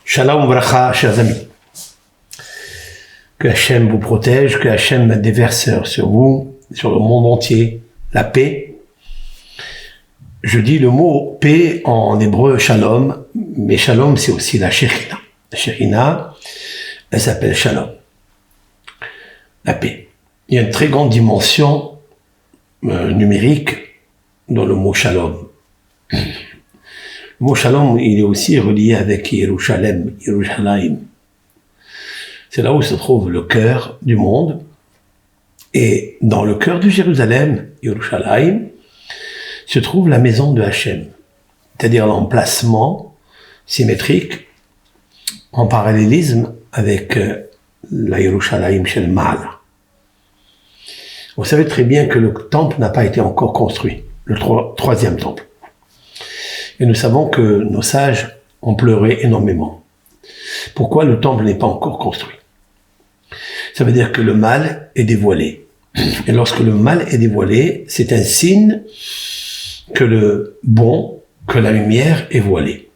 Shalom Bracha, chers amis. Que Hachem vous protège, que Hachem déverse sur vous, sur le monde entier, la paix. Je dis le mot paix en hébreu shalom, mais shalom c'est aussi la shekhinah. La shekhinah, elle s'appelle shalom. La paix. Il y a une très grande dimension numérique dans le mot shalom. Le mot shalom, il est aussi relié avec Yerushalem, Yerushalayim. C'est là où se trouve le cœur du monde. Et dans le cœur de Jérusalem, Yerushalayim, se trouve la maison de Hachem. C'est-à-dire l'emplacement symétrique, en parallélisme avec la Yerushalayim Shel Ma'ala. Vous savez très bien que le temple n'a pas été encore construit, le troisième temple. Et nous savons que nos sages ont pleuré énormément. Pourquoi le temple n'est pas encore construit? Ça veut dire que le mal est dévoilé. Et lorsque le mal est dévoilé, c'est un signe que le bon, que la lumière est voilée.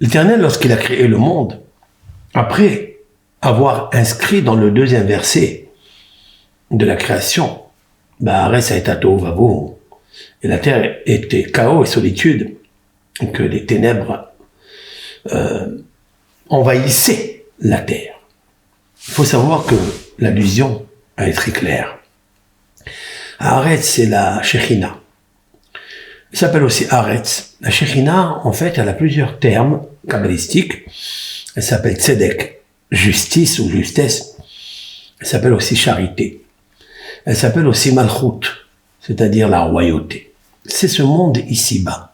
L'Éternel, lorsqu'il a créé le monde, après avoir inscrit dans le deuxième verset de la création, Ba'aretz hayata tohu vavohu, et la terre était chaos et solitude, que les ténèbres envahissaient la terre. Il faut savoir que l'allusion est très claire. Haaretz, c'est la Shekhinah. Elle s'appelle aussi Haaretz. La Shekhinah, en fait, elle a plusieurs termes kabbalistiques. Elle s'appelle Tzedek, justice ou justesse. Elle s'appelle aussi charité. Elle s'appelle aussi Malchut, c'est-à-dire la royauté. C'est ce monde ici-bas.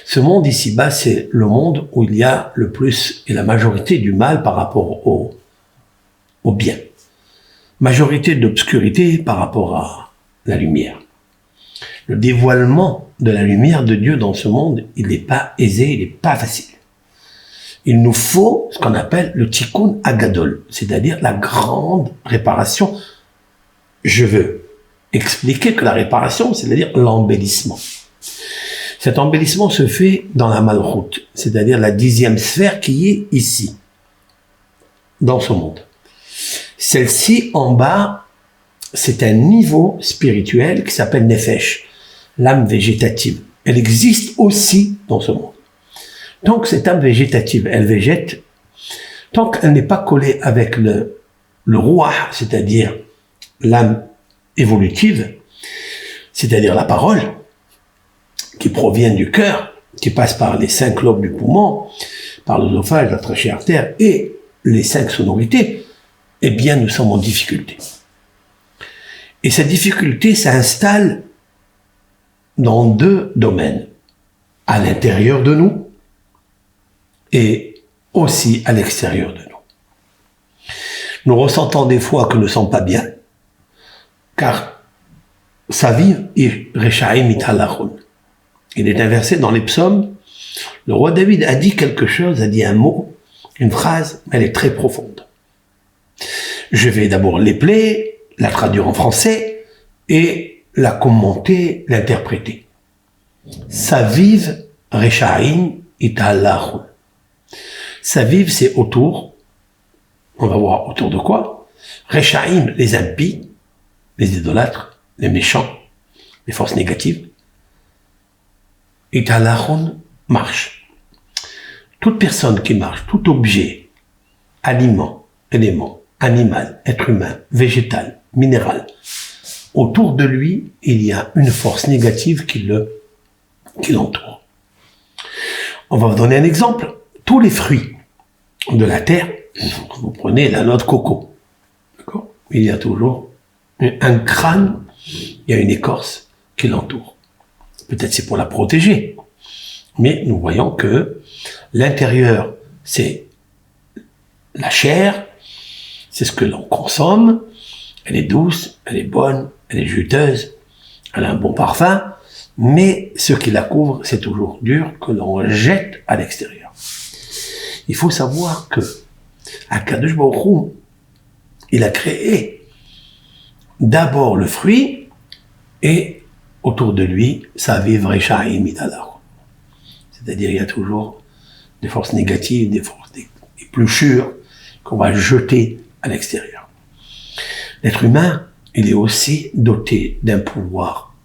Ce monde ici-bas, c'est le monde où il y a le plus et la majorité du mal par rapport au bien. Majorité d'obscurité par rapport à la lumière. Le dévoilement de la lumière de Dieu dans ce monde, il n'est pas aisé, il n'est pas facile. Il nous faut ce qu'on appelle le tikkun agadol, c'est-à-dire la grande réparation. Je veux expliquer que la réparation, c'est-à-dire l'embellissement. Cet embellissement se fait dans la malchut, c'est-à-dire la 10e sphère qui est ici, dans ce monde. Celle-ci, en bas, c'est un niveau spirituel qui s'appelle Nefesh, l'âme végétative. Elle existe aussi dans ce monde. Donc, cette âme végétative, elle végète, tant qu'elle n'est pas collée avec le Ruach, c'est-à-dire l'âme évolutive, c'est-à-dire la parole, qui provient du cœur, qui passe par les 5 lobes du poumon, par l'œsophage, la trachée artère et les 5 sonorités, eh bien, nous sommes en difficulté. Et cette difficulté s'installe dans 2 domaines. À l'intérieur de nous et aussi à l'extérieur de nous. Nous ressentons des fois que nous ne sommes pas bien, car sa vie est Rechaim italachon. Il est inversé dans les psaumes. Le roi David a dit quelque chose, a dit un mot, une phrase, mais elle est très profonde. Je vais d'abord l'épeler, la traduire en français et la commenter, l'interpréter. Saviv Rechaim italachon. Saviv, c'est autour. On va voir autour de quoi. Rechaim, les impies, les idolâtres, les méchants, les forces négatives. Italachon marche. Toute personne qui marche, tout objet, aliment, élément, animal, être humain, végétal, minéral, autour de lui, il y a une force négative qui l'entoure. On va vous donner un exemple. Tous les fruits de la terre, vous prenez la noix de coco, d'accord? Il y a toujours un crâne, il y a une écorce qui l'entoure. Peut-être c'est pour la protéger, mais nous voyons que l'intérieur, c'est la chair, c'est ce que l'on consomme, elle est douce, elle est bonne, elle est juteuse, elle a un bon parfum, mais ce qui la couvre, c'est toujours dur que l'on jette à l'extérieur. Il faut savoir que Akadosh Baruch Hu, il a créé d'abord le fruit et autour de lui, ça vive Rechaim italachon. C'est-à-dire, il y a toujours des forces négatives, des forces épluchures qu'on va jeter à l'extérieur. L'être humain, il est aussi doté d'un pouvoir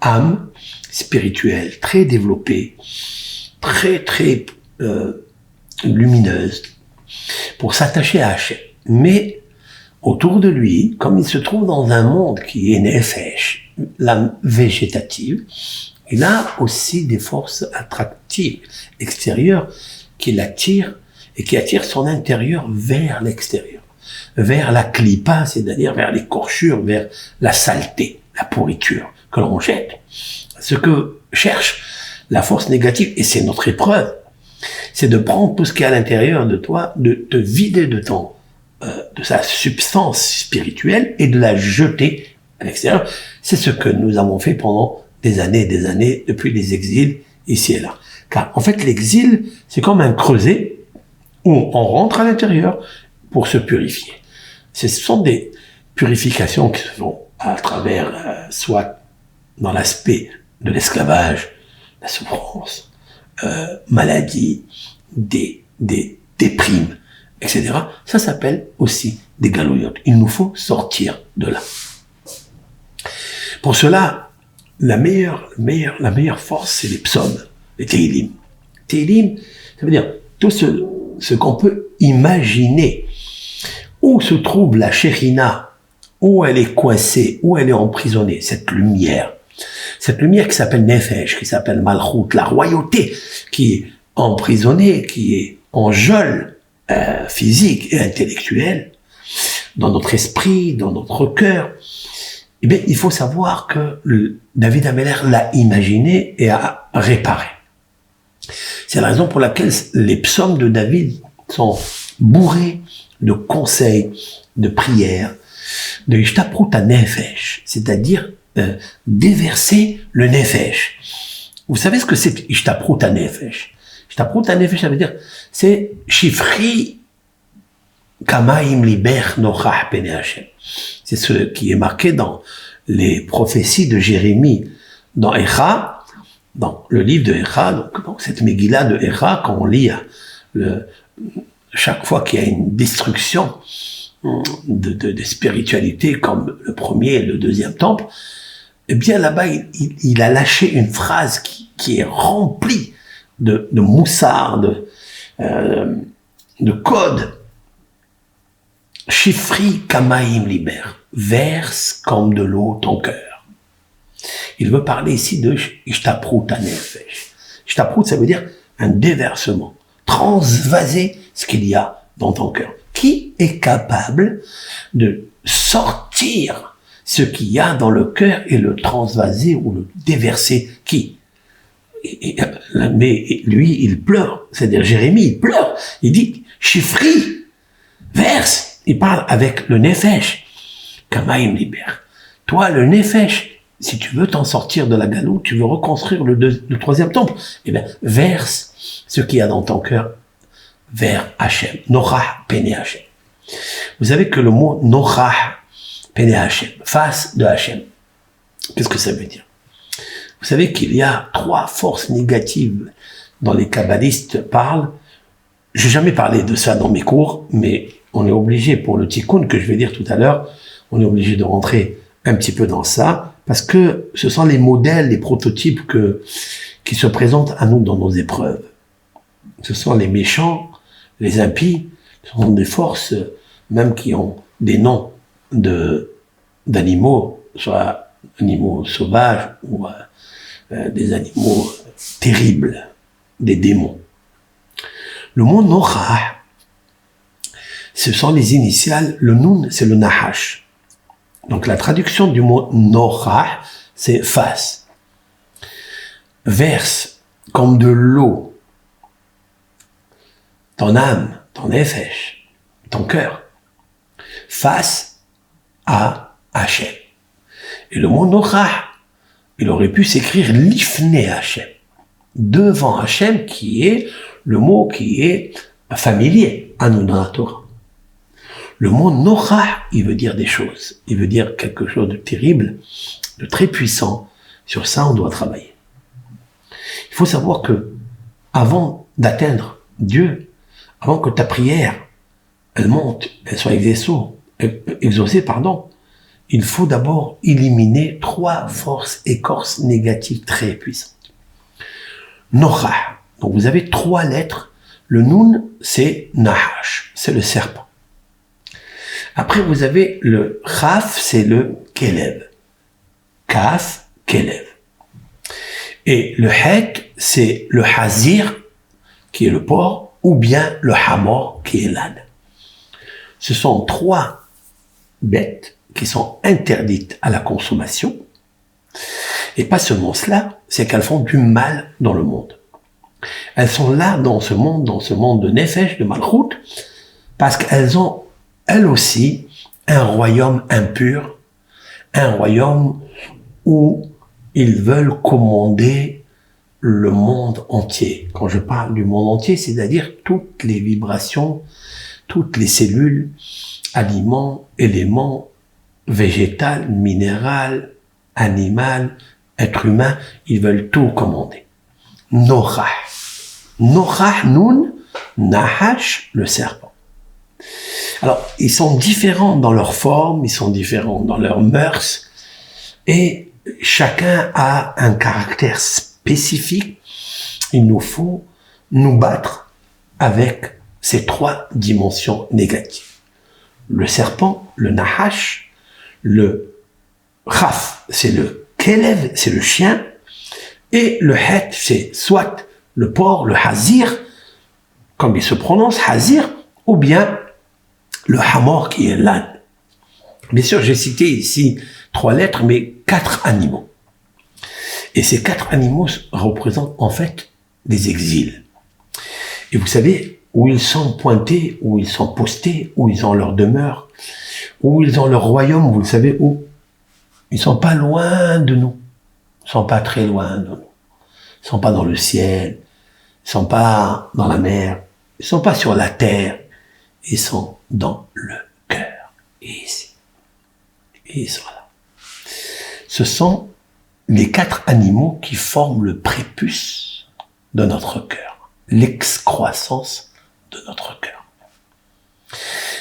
âme, spirituel, très développé, très lumineuse, pour s'attacher à Hachem. Mais autour de lui, comme il se trouve dans un monde qui est nefesh, l'âme végétative, il a aussi des forces attractives extérieures qui l'attirent et qui attirent son intérieur vers l'extérieur, vers la klipa, c'est-à-dire vers l'écorchure, vers la saleté, la pourriture que l'on jette. Ce que cherche la force négative, et c'est notre épreuve, c'est de prendre tout ce qui est à l'intérieur de toi, de te vider de sa substance spirituelle et de la jeter à l'extérieur. C'est ce que nous avons fait pendant des années, depuis les exils, ici et là. Car en fait, l'exil, c'est comme un creuset où on rentre à l'intérieur pour se purifier. Ce sont des purifications qui se font à travers, soit dans l'aspect de l'esclavage, la souffrance, maladie, des primes, etc. Ça s'appelle aussi des galoyotes. Il nous faut sortir de là. Pour cela, la meilleure force, c'est les psaumes, les Tehillim. Tehillim, ça veut dire tout ce qu'on peut imaginer. Où se trouve la Shekhinah, où elle est coincée, où elle est emprisonnée, cette lumière qui s'appelle Nefesh, qui s'appelle Malchut, la royauté, qui est emprisonnée, qui est en geôle physique et intellectuelle, dans notre esprit, dans notre cœur. Eh bien, il faut savoir que David Ameller l'a imaginé et a réparé. C'est la raison pour laquelle les psaumes de David sont bourrés de conseils, de prières, de Ishtaprut Nefesh, c'est-à-dire déverser le Nefesh. Vous savez ce que c'est Ishtaprut Nefesh? Ishtaprut Nefesh, ça veut dire, c'est Shifri Kamaim Liber Nochach Pene Hashem. C'est ce qui est marqué dans les prophéties de Jérémie, dans Echa, dans le livre de Echa, donc cette Megillah de Echa, quand on lit chaque fois qu'il y a une destruction de spiritualité, comme le premier et le deuxième temple, eh bien là-bas, il a lâché une phrase qui est remplie de moussard, de code. Shifri Kamaim Liber, verse comme de l'eau ton cœur. Il veut parler ici de Ishtaprut Nefesh. Ishtaprut, ça veut dire un déversement, transvaser ce qu'il y a dans ton cœur. Qui est capable de sortir ce qu'il y a dans le cœur et le transvaser ou le déverser? Qui? Mais lui, il pleure. C'est-à-dire Jérémie, il pleure. Il dit, Shifri, verse. Il parle avec le Nefesh. Kamaim Liber. Toi, le Nefesh, si tu veux t'en sortir de la galoute, tu veux reconstruire le troisième temple, eh bien, verse ce qu'il y a dans ton cœur vers Hachem. Nochach Pene Hachem. Vous savez que le mot Nochach Pene Hachem, face de Hachem, qu'est-ce que ça veut dire? Vous savez qu'il y a 3 forces négatives dont les kabbalistes parlent. Je n'ai jamais parlé de ça dans mes cours, mais on est obligé, pour le tikkun que je vais dire tout à l'heure, on est obligé de rentrer un petit peu dans ça, parce que ce sont les modèles, les prototypes qui se présentent à nous dans nos épreuves. Ce sont les méchants, les impies, ce sont des forces, même qui ont des noms d'animaux, soit animaux sauvages ou des animaux terribles, des démons. Le mot Nochach, ce sont les initiales, le Nun, c'est le Nahash. Donc la traduction du mot Nochach, c'est face. Verse comme de l'eau ton âme, ton nefesh, ton cœur, face à Hachem. Et le mot Nochach, il aurait pu s'écrire Lifne Hachem, devant Hachem, qui est le mot qui est familier à nous dans la Torah. Le mot Nochach, il veut dire des choses. Il veut dire quelque chose de terrible, de très puissant. Sur ça, on doit travailler. Il faut savoir que, avant d'atteindre Dieu, avant que ta prière, elle monte, elle soit exaucée, il faut d'abord éliminer 3 forces écorces négatives très puissantes. Nocha. Donc vous avez 3 lettres. Le Noun, c'est Nahash, c'est le serpent. Après, vous avez le Chaf, c'est le Kelev. Kaf, Kelev. Et le Het, c'est le Hazir, qui est le porc, ou bien le Hamor, qui est l'âne. Ce sont 3 bêtes qui sont interdites à la consommation. Et pas seulement cela, c'est qu'elles font du mal dans le monde. Elles sont là dans ce monde de Nefesh, de Malchut, parce qu'elles ont, elles aussi, un royaume impur, un royaume où ils veulent commander le monde entier. Quand je parle du monde entier, c'est-à-dire toutes les vibrations, toutes les cellules, aliments, éléments, végétal, minéral, animal, être humain, ils veulent tout commander. Norah. Norah, Noun, Nahash, le serpent. Alors, ils sont différents dans leur forme, ils sont différents dans leurs mœurs, et chacun a un caractère spécifique. Il nous faut nous battre avec ces 3 dimensions négatives. Le serpent, le Nahash, le Chaf, c'est le Kelev, c'est le chien, et le Het, c'est soit le porc, le Hazir, comme il se prononce, Hazir, ou bien le Hamor qui est l'âne. Bien sûr, j'ai cité ici 3 lettres, mais 4 animaux. Et ces 4 animaux représentent en fait des exils. Et vous savez, où ils sont pointés, où ils sont postés, où ils ont leur demeure, où ils ont leur royaume, vous le savez où? Ils sont pas loin de nous. Ils sont pas très loin de nous. Ils sont pas dans le ciel. Ils sont pas dans la mer. Ils sont pas sur la terre. Ils sont dans le cœur. Et ici. Et ils sont là. Ce sont les 4 animaux qui forment le prépuce de notre cœur. L'excroissance de notre cœur.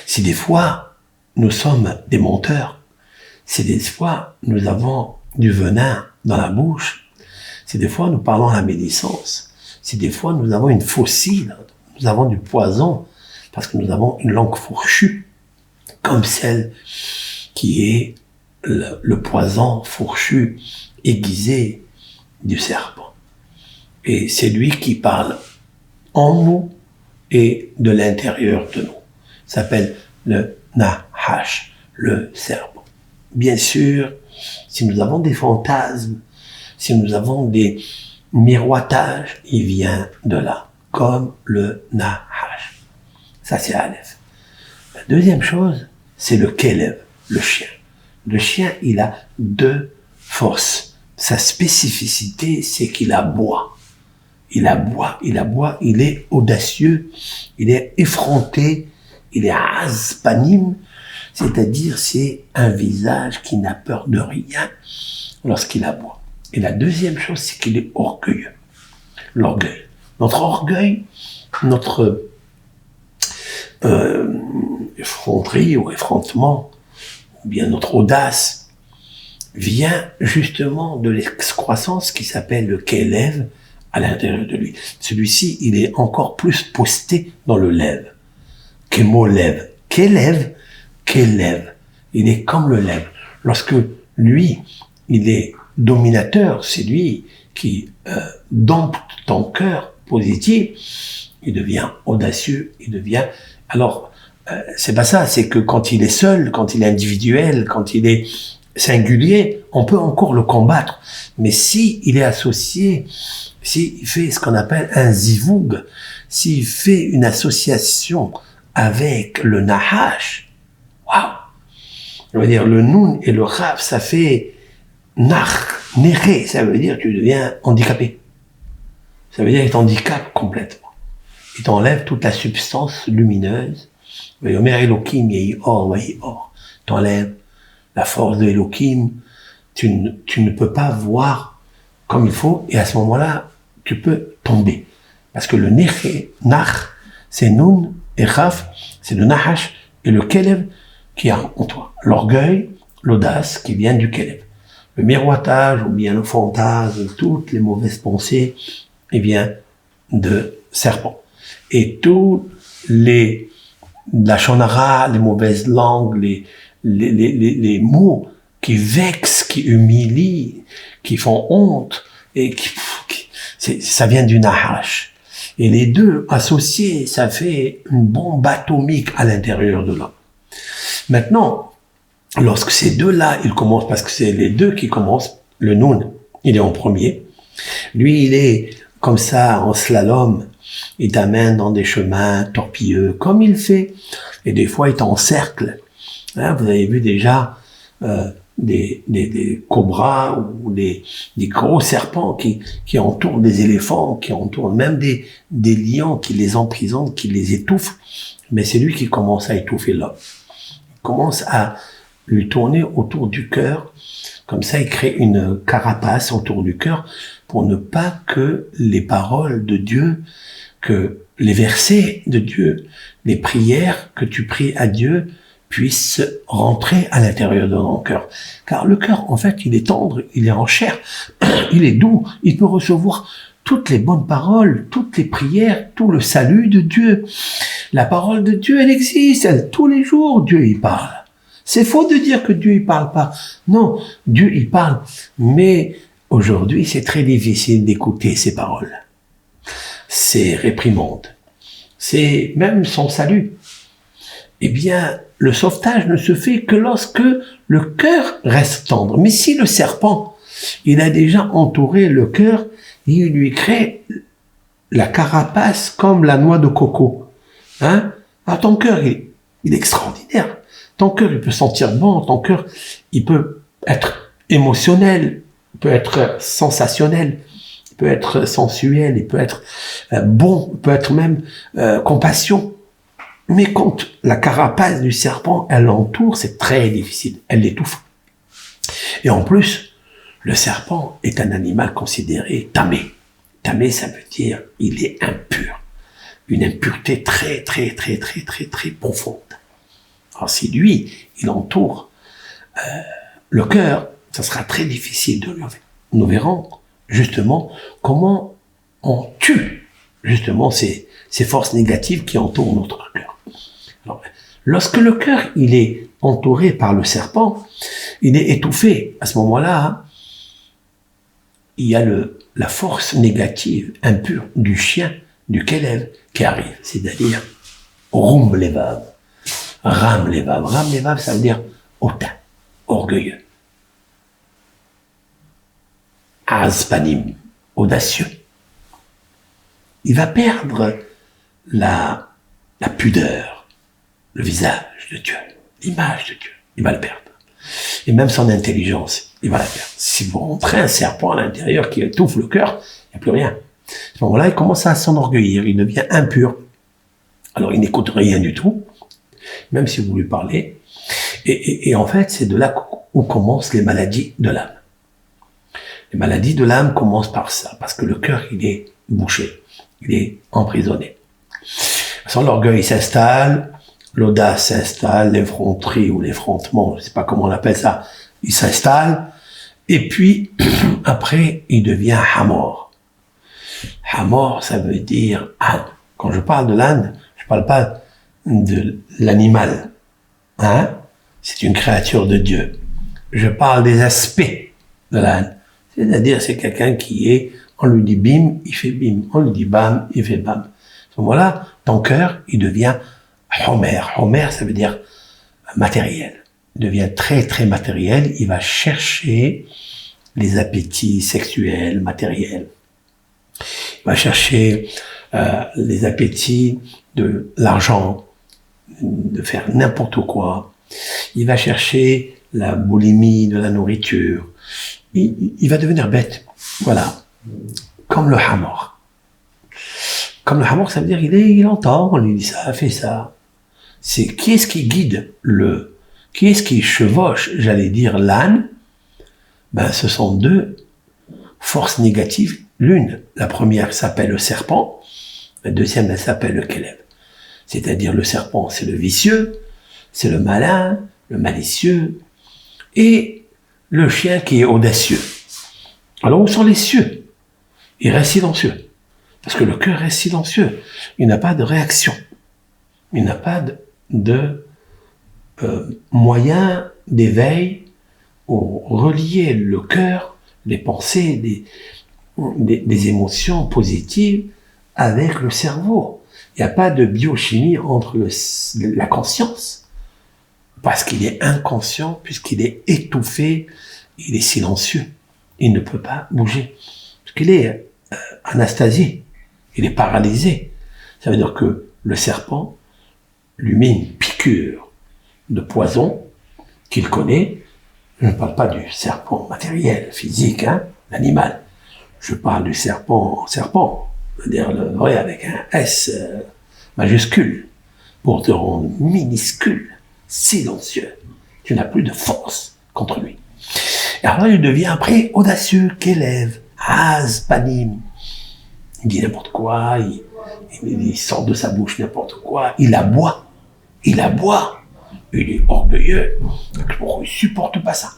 Si des fois, nous sommes des menteurs, si des fois, nous avons du venin dans la bouche, si des fois, nous parlons à la médisance, si des fois, nous avons une faucille, nous avons du poison, parce que nous avons une langue fourchue, comme celle qui est le poison fourchu, aiguisé du serpent. Et c'est lui qui parle en nous et de l'intérieur de nous. Ça s'appelle le Nahash, le serpent. Bien sûr, si nous avons des fantasmes, si nous avons des miroitages, il vient de là, comme le Nahash. Ça, c'est Aleph. La deuxième chose, c'est le Kelev, le chien. Le chien, il a 2 forces. Sa spécificité, c'est qu'il aboie. Il aboie, il est audacieux, il est effronté, il est azpanim, c'est-à-dire c'est un visage qui n'a peur de rien lorsqu'il aboie. Et la deuxième chose, c'est qu'il est orgueilleux. L'orgueil. Notre orgueil, notre effronterie ou effrontement, ou bien notre audace, vient justement de l'excroissance qui s'appelle le Kelev à l'intérieur de lui. Celui-ci, il est encore plus posté dans le lève. Kemolev. Kelev, Kelev. Il est comme le lève. Lorsque lui, il est dominateur, c'est lui qui dompte ton cœur positif, il devient audacieux, il devient... Alors, c'est pas ça, c'est que quand il est seul, quand il est individuel, quand il est singulier, on peut encore le combattre. Mais si il est associé, s'il fait ce qu'on appelle un zivoug, s'il fait une association avec le Nahash, waouh! Je veux dire, le Noun et le Raf, ça fait Nach, Néré, ça veut dire que tu deviens handicapé. Ça veut dire qu'il t'handicape complètement. Il t'enlève toute la substance lumineuse. Yomer Elohim, Yehi Or, Wahi Or. T'enlève la force de Elohim. Tu ne peux pas voir comme il faut, et à ce moment-là, tu peux tomber. Parce que le Néré, Nach, c'est Noun et Khaf, c'est le Nahash et le Kelev qui a en toi. L'orgueil, l'audace qui vient du Kelev. Le miroitage ou bien le fantasme, toutes les mauvaises pensées, il vient de serpent. Et tous la shonara, les mauvaises langues, les mots qui vexent, qui humilient, qui font honte, et ça vient du Nahash. Et les deux associés, ça fait une bombe atomique à l'intérieur de l'homme. Maintenant, lorsque ces deux-là, ils commencent, parce que c'est les deux qui commencent, le Noun, il est en premier. Lui, il est comme ça, en slalom, il t'amène dans des chemins torpilleux, comme il fait. Et des fois, il t'encercle. Hein, vous avez vu déjà des cobras ou des gros serpents qui entourent des éléphants, qui entourent même des lions, qui les emprisonnent, qui les étouffent. Mais c'est lui qui commence à étouffer l'homme. Il commence à lui tourner autour du cœur. Comme ça, il crée une carapace autour du cœur pour ne pas que les paroles de Dieu, que les versets de Dieu, les prières que tu pries à Dieu puissent rentrer à l'intérieur de ton cœur. Car le cœur, en fait, il est tendre, il est en chair, il est doux, il peut recevoir toutes les bonnes paroles, toutes les prières, tout le salut de Dieu. La parole de Dieu, elle existe, tous les jours, Dieu y parle. C'est faux de dire que Dieu y parle pas. Non, Dieu y parle. Mais aujourd'hui, c'est très difficile d'écouter ces paroles. Ces réprimandes. C'est même son salut. Eh bien, le sauvetage ne se fait que lorsque le cœur reste tendre. Mais si le serpent, il a déjà entouré le cœur, il lui crée la carapace comme la noix de coco. Hein? Ah, ton cœur, il est extraordinaire. Ton cœur, il peut sentir bon, ton cœur, il peut être émotionnel, il peut être sensationnel, il peut être sensuel, il peut être bon, il peut être même compassion. Mais quand la carapace du serpent, elle l'entoure, c'est très difficile, elle l'étouffe. Et en plus, le serpent est un animal considéré tamé. Tamé, ça veut dire, il est impur. Une impureté très, très, très, très, très, très profonde. Alors si lui, il entoure le cœur, ça sera très difficile de l'enlever. Nous verrons justement comment on tue justement ces forces négatives qui entourent notre cœur. Alors, lorsque le cœur il est entouré par le serpent, il est étouffé. À ce moment-là, il y a la force négative, impure du chien, du Kelev qui arrive, c'est-à-dire Roum Levav. Ram Levav. Ram Levav, ça veut dire hautain, orgueilleux. Azpanim, audacieux. Il va perdre la pudeur, le visage de Dieu, l'image de Dieu. Il va le perdre. Et même son intelligence, il va la perdre. Si vous rentrez un serpent à l'intérieur qui étouffe le cœur, il n'y a plus rien. À ce moment-là, il commence à s'enorgueillir, il devient impur. Alors, il n'écoute rien du tout, même si vous lui parlez. Et en fait, c'est de là où commencent les maladies de l'âme. Les maladies de l'âme commencent par ça, parce que le cœur, il est bouché, il est emprisonné. Sans l'orgueil s'installe, l'audace s'installe, l'effronterie ou l'effrontement, je ne sais pas comment on appelle ça, il s'installe, et puis, après, il devient Hamor. Hamor, ça veut dire âne. Quand je parle de l'âne, je ne parle pas de l'animal. Hein? C'est une créature de Dieu. Je parle des aspects de l'âne. C'est-à-dire, c'est quelqu'un qui est, on lui dit bim, il fait bim. On lui dit bam, il fait bam. À ce moment-là, ton cœur, il devient Homer. Homer, ça veut dire matériel. Il devient très, très matériel. Il va chercher les appétits sexuels, matériels. Il va chercher les appétits de l'argent, de faire n'importe quoi. Il va chercher la boulimie de la nourriture. Il va devenir bête. Voilà. Comme le hamor. Comme le hamor, ça veut dire il entend, on lui dit ça, fait ça. C'est qui est-ce qui guide qui est-ce qui chevauche, j'allais dire, l'âne? Ben, ce sont deux forces négatives. L'une, la première s'appelle le serpent, la deuxième, elle s'appelle le Kelev. c'est-à-dire le serpent, c'est le vicieux, c'est le malin, le malicieux, et le chien qui est audacieux. Alors où sont les cieux? Il reste silencieux, parce que le cœur reste silencieux, il n'a pas de réaction, il n'a pas de moyen d'éveil ou relier le cœur, les pensées, des émotions positives avec le cerveau. Il n'y a pas de biochimie entre la conscience, parce qu'il est inconscient, puisqu'il est étouffé, il est silencieux, il ne peut pas bouger, parce qu'il est anastasié, il est paralysé. Ça veut dire que le serpent lui met une piqûre de poison qu'il connaît. Je ne parle pas du serpent matériel, physique, l'animal. Je parle du serpent, c'est-à-dire le vrai avec un S majuscule, pour te rendre minuscule, silencieux. Tu n'as plus de force contre lui. Et alors il devient après audacieux, qu'élève, haz, panim. Il dit n'importe quoi, il sort de sa bouche n'importe quoi, il aboie, il est orgueilleux, il supporte pas ça.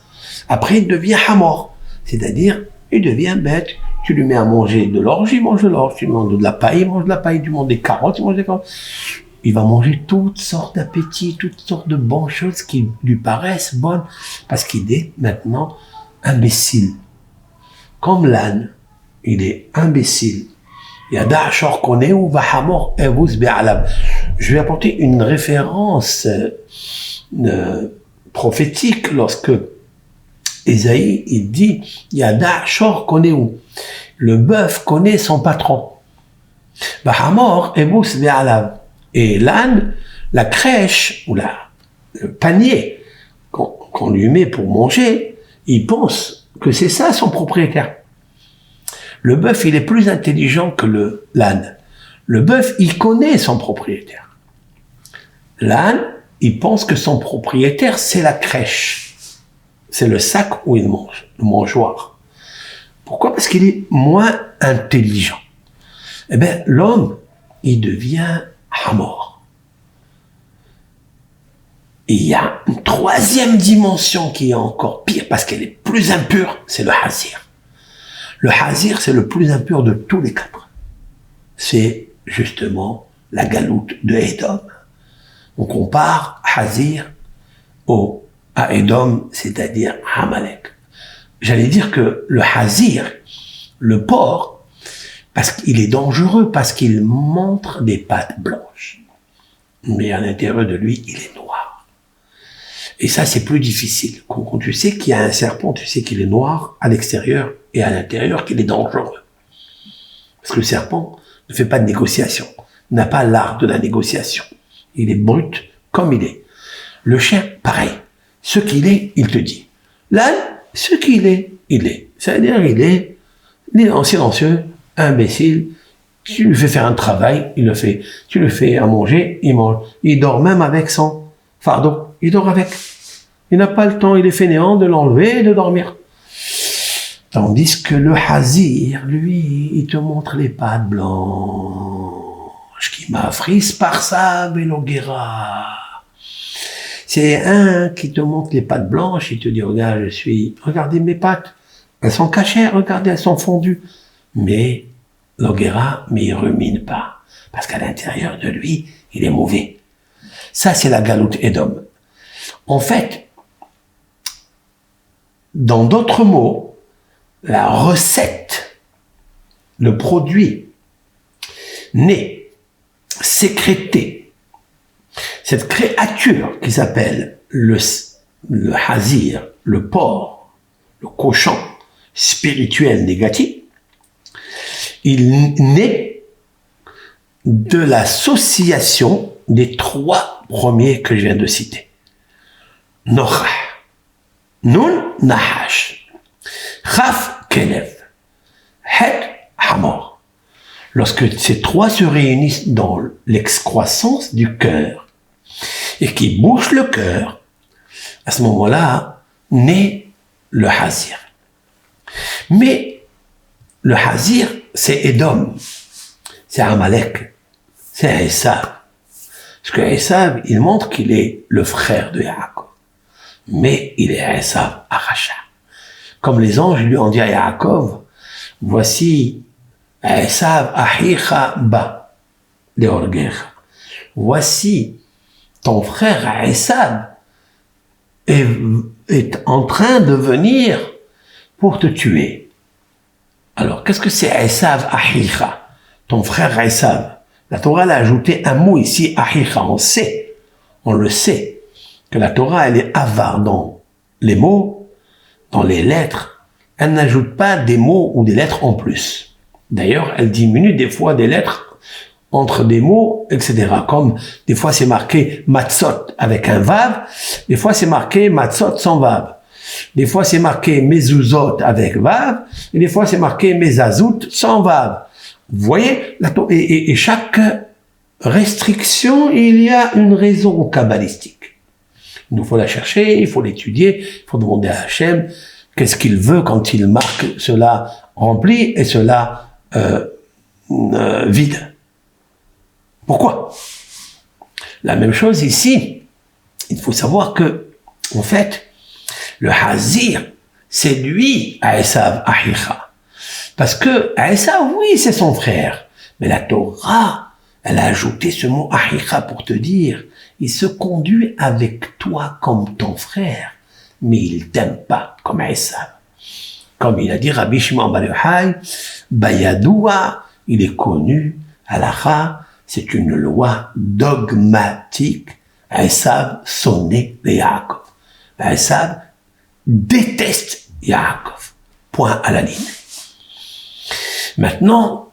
Après il devient hamor, c'est-à-dire il devient bête. Tu lui mets à manger de l'orge, il mange de l'orge. Tu lui demandes de la paille, il mange de la paille. Tu lui demandes des carottes, il mange des carottes. Il va manger toutes sortes d'appétits, toutes sortes de bonnes choses qui lui paraissent bonnes, parce qu'il est maintenant imbécile. Comme l'âne, il est imbécile. Je vais apporter une référence prophétique lorsque Ésaïe, il dit, Yada Shor Koneu. Le bœuf connaît son patron. Et l'âne, la crèche, ou le panier qu'on lui met pour manger, il pense que c'est ça son propriétaire. Le bœuf, il est plus intelligent que l'âne. Le bœuf, il connaît son propriétaire. L'âne, il pense que son propriétaire, c'est la crèche. C'est le sac où il mange, le mangeoir. Pourquoi? Parce qu'il est moins intelligent. Eh bien, l'homme, il devient hamor. Et il y a une troisième dimension qui est encore pire, parce qu'elle est plus impure, c'est le hazir. Le hazir, c'est le plus impur de tous les quatre. C'est justement la galoute de Édom. On compare hazir à Édom, c'est-à-dire Amalek. J'allais dire que le hazir, le porc, parce qu'il est dangereux, parce qu'il montre des pattes blanches. Mais à l'intérieur de lui, il est noir. Et ça, c'est plus difficile. Quand tu sais qu'il y a un serpent, tu sais qu'il est noir à l'extérieur et à l'intérieur, qu'il est dangereux. Parce que le serpent ne fait pas de négociation, n'a pas l'art de la négociation. Il est brut comme il est. Le chien, pareil. Ce qu'il est, il te dit. L'âne, ce qu'il est, il est. C'est-à-dire, il est en silencieux, imbécile. Tu lui fais faire un travail, il le fait. Tu lui fais à manger, il mange. Il dort même avec son fardeau. Il dort avec. Il n'a pas le temps, il est fainéant de l'enlever et de dormir. Tandis que le hazir, lui, il te montre les pattes blanches qui m'affrisent par sa beloguera. C'est un qui te montre les pattes blanches, il te dit, regarde, regardez mes pattes, elles sont cachées, regardez, elles sont fondues. Mais, Loguera, mais il rumine pas, parce qu'à l'intérieur de lui, il est mauvais. Ça, c'est la galoute Édom. En fait, dans d'autres mots, la recette, le produit né, sécrété, cette créature qui s'appelle le hazir, le porc, le cochon spirituel négatif, il naît de l'association des trois premiers que je viens de citer. Nochah, Nun, Nahash, Chaf, Kelev, Het, Hamor. Lorsque ces trois se réunissent dans l'excroissance du cœur et qui bouchent le cœur, à ce moment-là, naît le hazir. Mais le hazir, c'est Édom, c'est Amalek, c'est Issa. Parce que Esav, il montre qu'il est le frère de Yaakov. Mais il est Esav Aracha. Comme les anges lui ont dit à Yaakov, voici Esav Ahicha Ba, Leorgecha. Voici ton frère Esav est en train de venir pour te tuer. Alors, qu'est-ce que c'est Esav Ahicha? Ton frère Esav. La Torah a ajouté un mot ici, Ahicha. On le sait, que la Torah, elle est avare dans les mots, dans les lettres. Elle n'ajoute pas des mots ou des lettres en plus. D'ailleurs, elle diminue des fois des lettres entre des mots, etc. Comme des fois c'est marqué matzot avec un vav, des fois c'est marqué matzot sans vav. Des fois c'est marqué mezuzot avec vav, et des fois c'est marqué mezazout sans vav. Vous voyez, et chaque restriction, il y a une raison kabbalistique. Il nous faut la chercher, il faut l'étudier, il faut demander à Hachem qu'est-ce qu'il veut quand il marque cela rempli et cela vide. Pourquoi? La même chose ici. Il faut savoir que, en fait, le Hazir, c'est lui, Esav Ahicha. Parce que Esav, oui, c'est son frère. Mais la Torah, elle a ajouté ce mot Ahicha pour te dire, il se conduit avec toi comme ton frère, mais il t'aime pas comme Esav. Comme il a dit Rabbi Shimon bar Yochai, Bayadoua, il est connu, Halacha, c'est une loi dogmatique. Esav sonnait les Yaakov. Esav déteste Yaakov. Point à la ligne. Maintenant,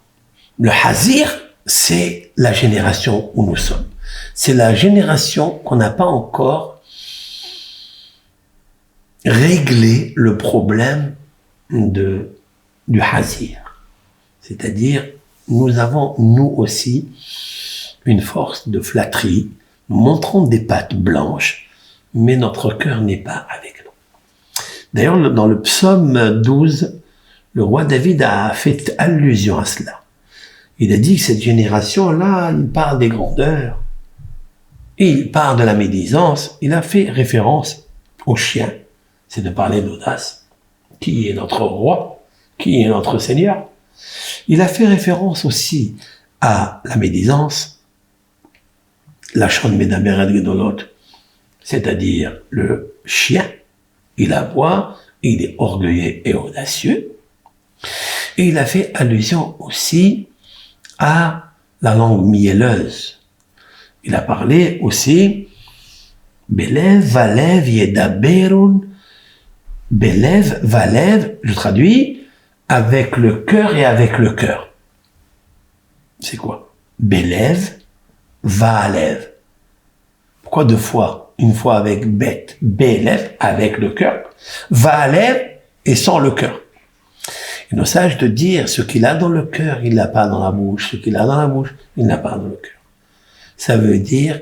le Hazir, c'est la génération où nous sommes. C'est la génération qu'on n'a pas encore réglé le problème du Hazir. C'est-à-dire, nous avons, nous aussi, une force de flatterie. Nous montrons des pattes blanches, mais notre cœur n'est pas avec nous. D'ailleurs, dans le psaume 12, le roi David a fait allusion à cela. Il a dit que cette génération-là, il parle des grandeurs, et il parle de la médisance. Il a fait référence au chien. C'est de parler d'audace. Qui est notre roi? Qui est notre Seigneur? Il a fait référence aussi à la médisance, la chante Medaberet Gedolot, c'est-à-dire le chien, il aboie, il est orgueilleux et audacieux. Et il a fait allusion aussi à la langue mielleuse. Il a parlé aussi Belev, Valev, Yedaberun, Belev, Valev, je traduis, avec le cœur et avec le cœur. C'est quoi? Belev, Valev. Pourquoi deux fois? Une fois avec bête, Belev, avec le cœur, Valev et sans le cœur. Et nos sages de dire ce qu'il a dans le cœur, il l'a pas dans la bouche. Ce qu'il a dans la bouche, il n'a pas dans le cœur. Ça veut dire,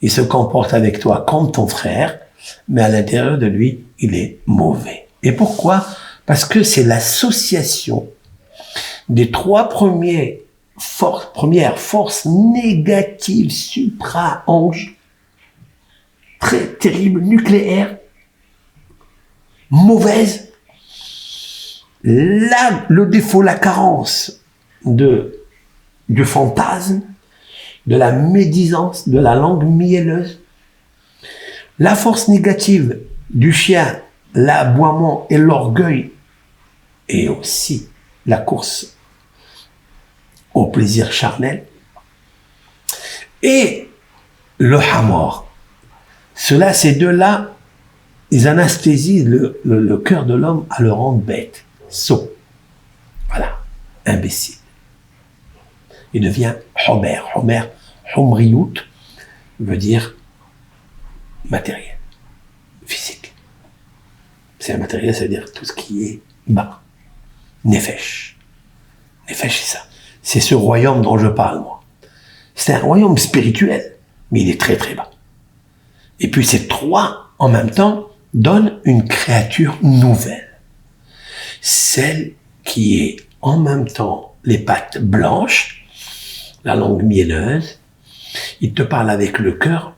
il se comporte avec toi comme ton frère, mais à l'intérieur de lui, il est mauvais. Et pourquoi? Parce que c'est l'association des trois premières forces négatives supra-anges, très terribles, nucléaires, mauvaises. Là, le défaut, la carence du fantasme, de la médisance, de la langue mielleuse, la force négative du chien, l'aboiement et l'orgueil, et aussi la course au plaisir charnel, et le hamor. Cela, ces deux-là, ils anesthésient le cœur de l'homme à le rendre bête, sot. Voilà, imbécile. Il devient homer. Homer, homriout, veut dire matériel, physique. C'est un matériel, ça veut dire tout ce qui est bas. Nefesh. Nefesh, c'est ça. C'est ce royaume dont je parle, moi. C'est un royaume spirituel, mais il est très très bas. Et puis ces trois, en même temps, donnent une créature nouvelle. Celle qui est en même temps les pattes blanches, la langue mielleuse, Il te parle avec le cœur,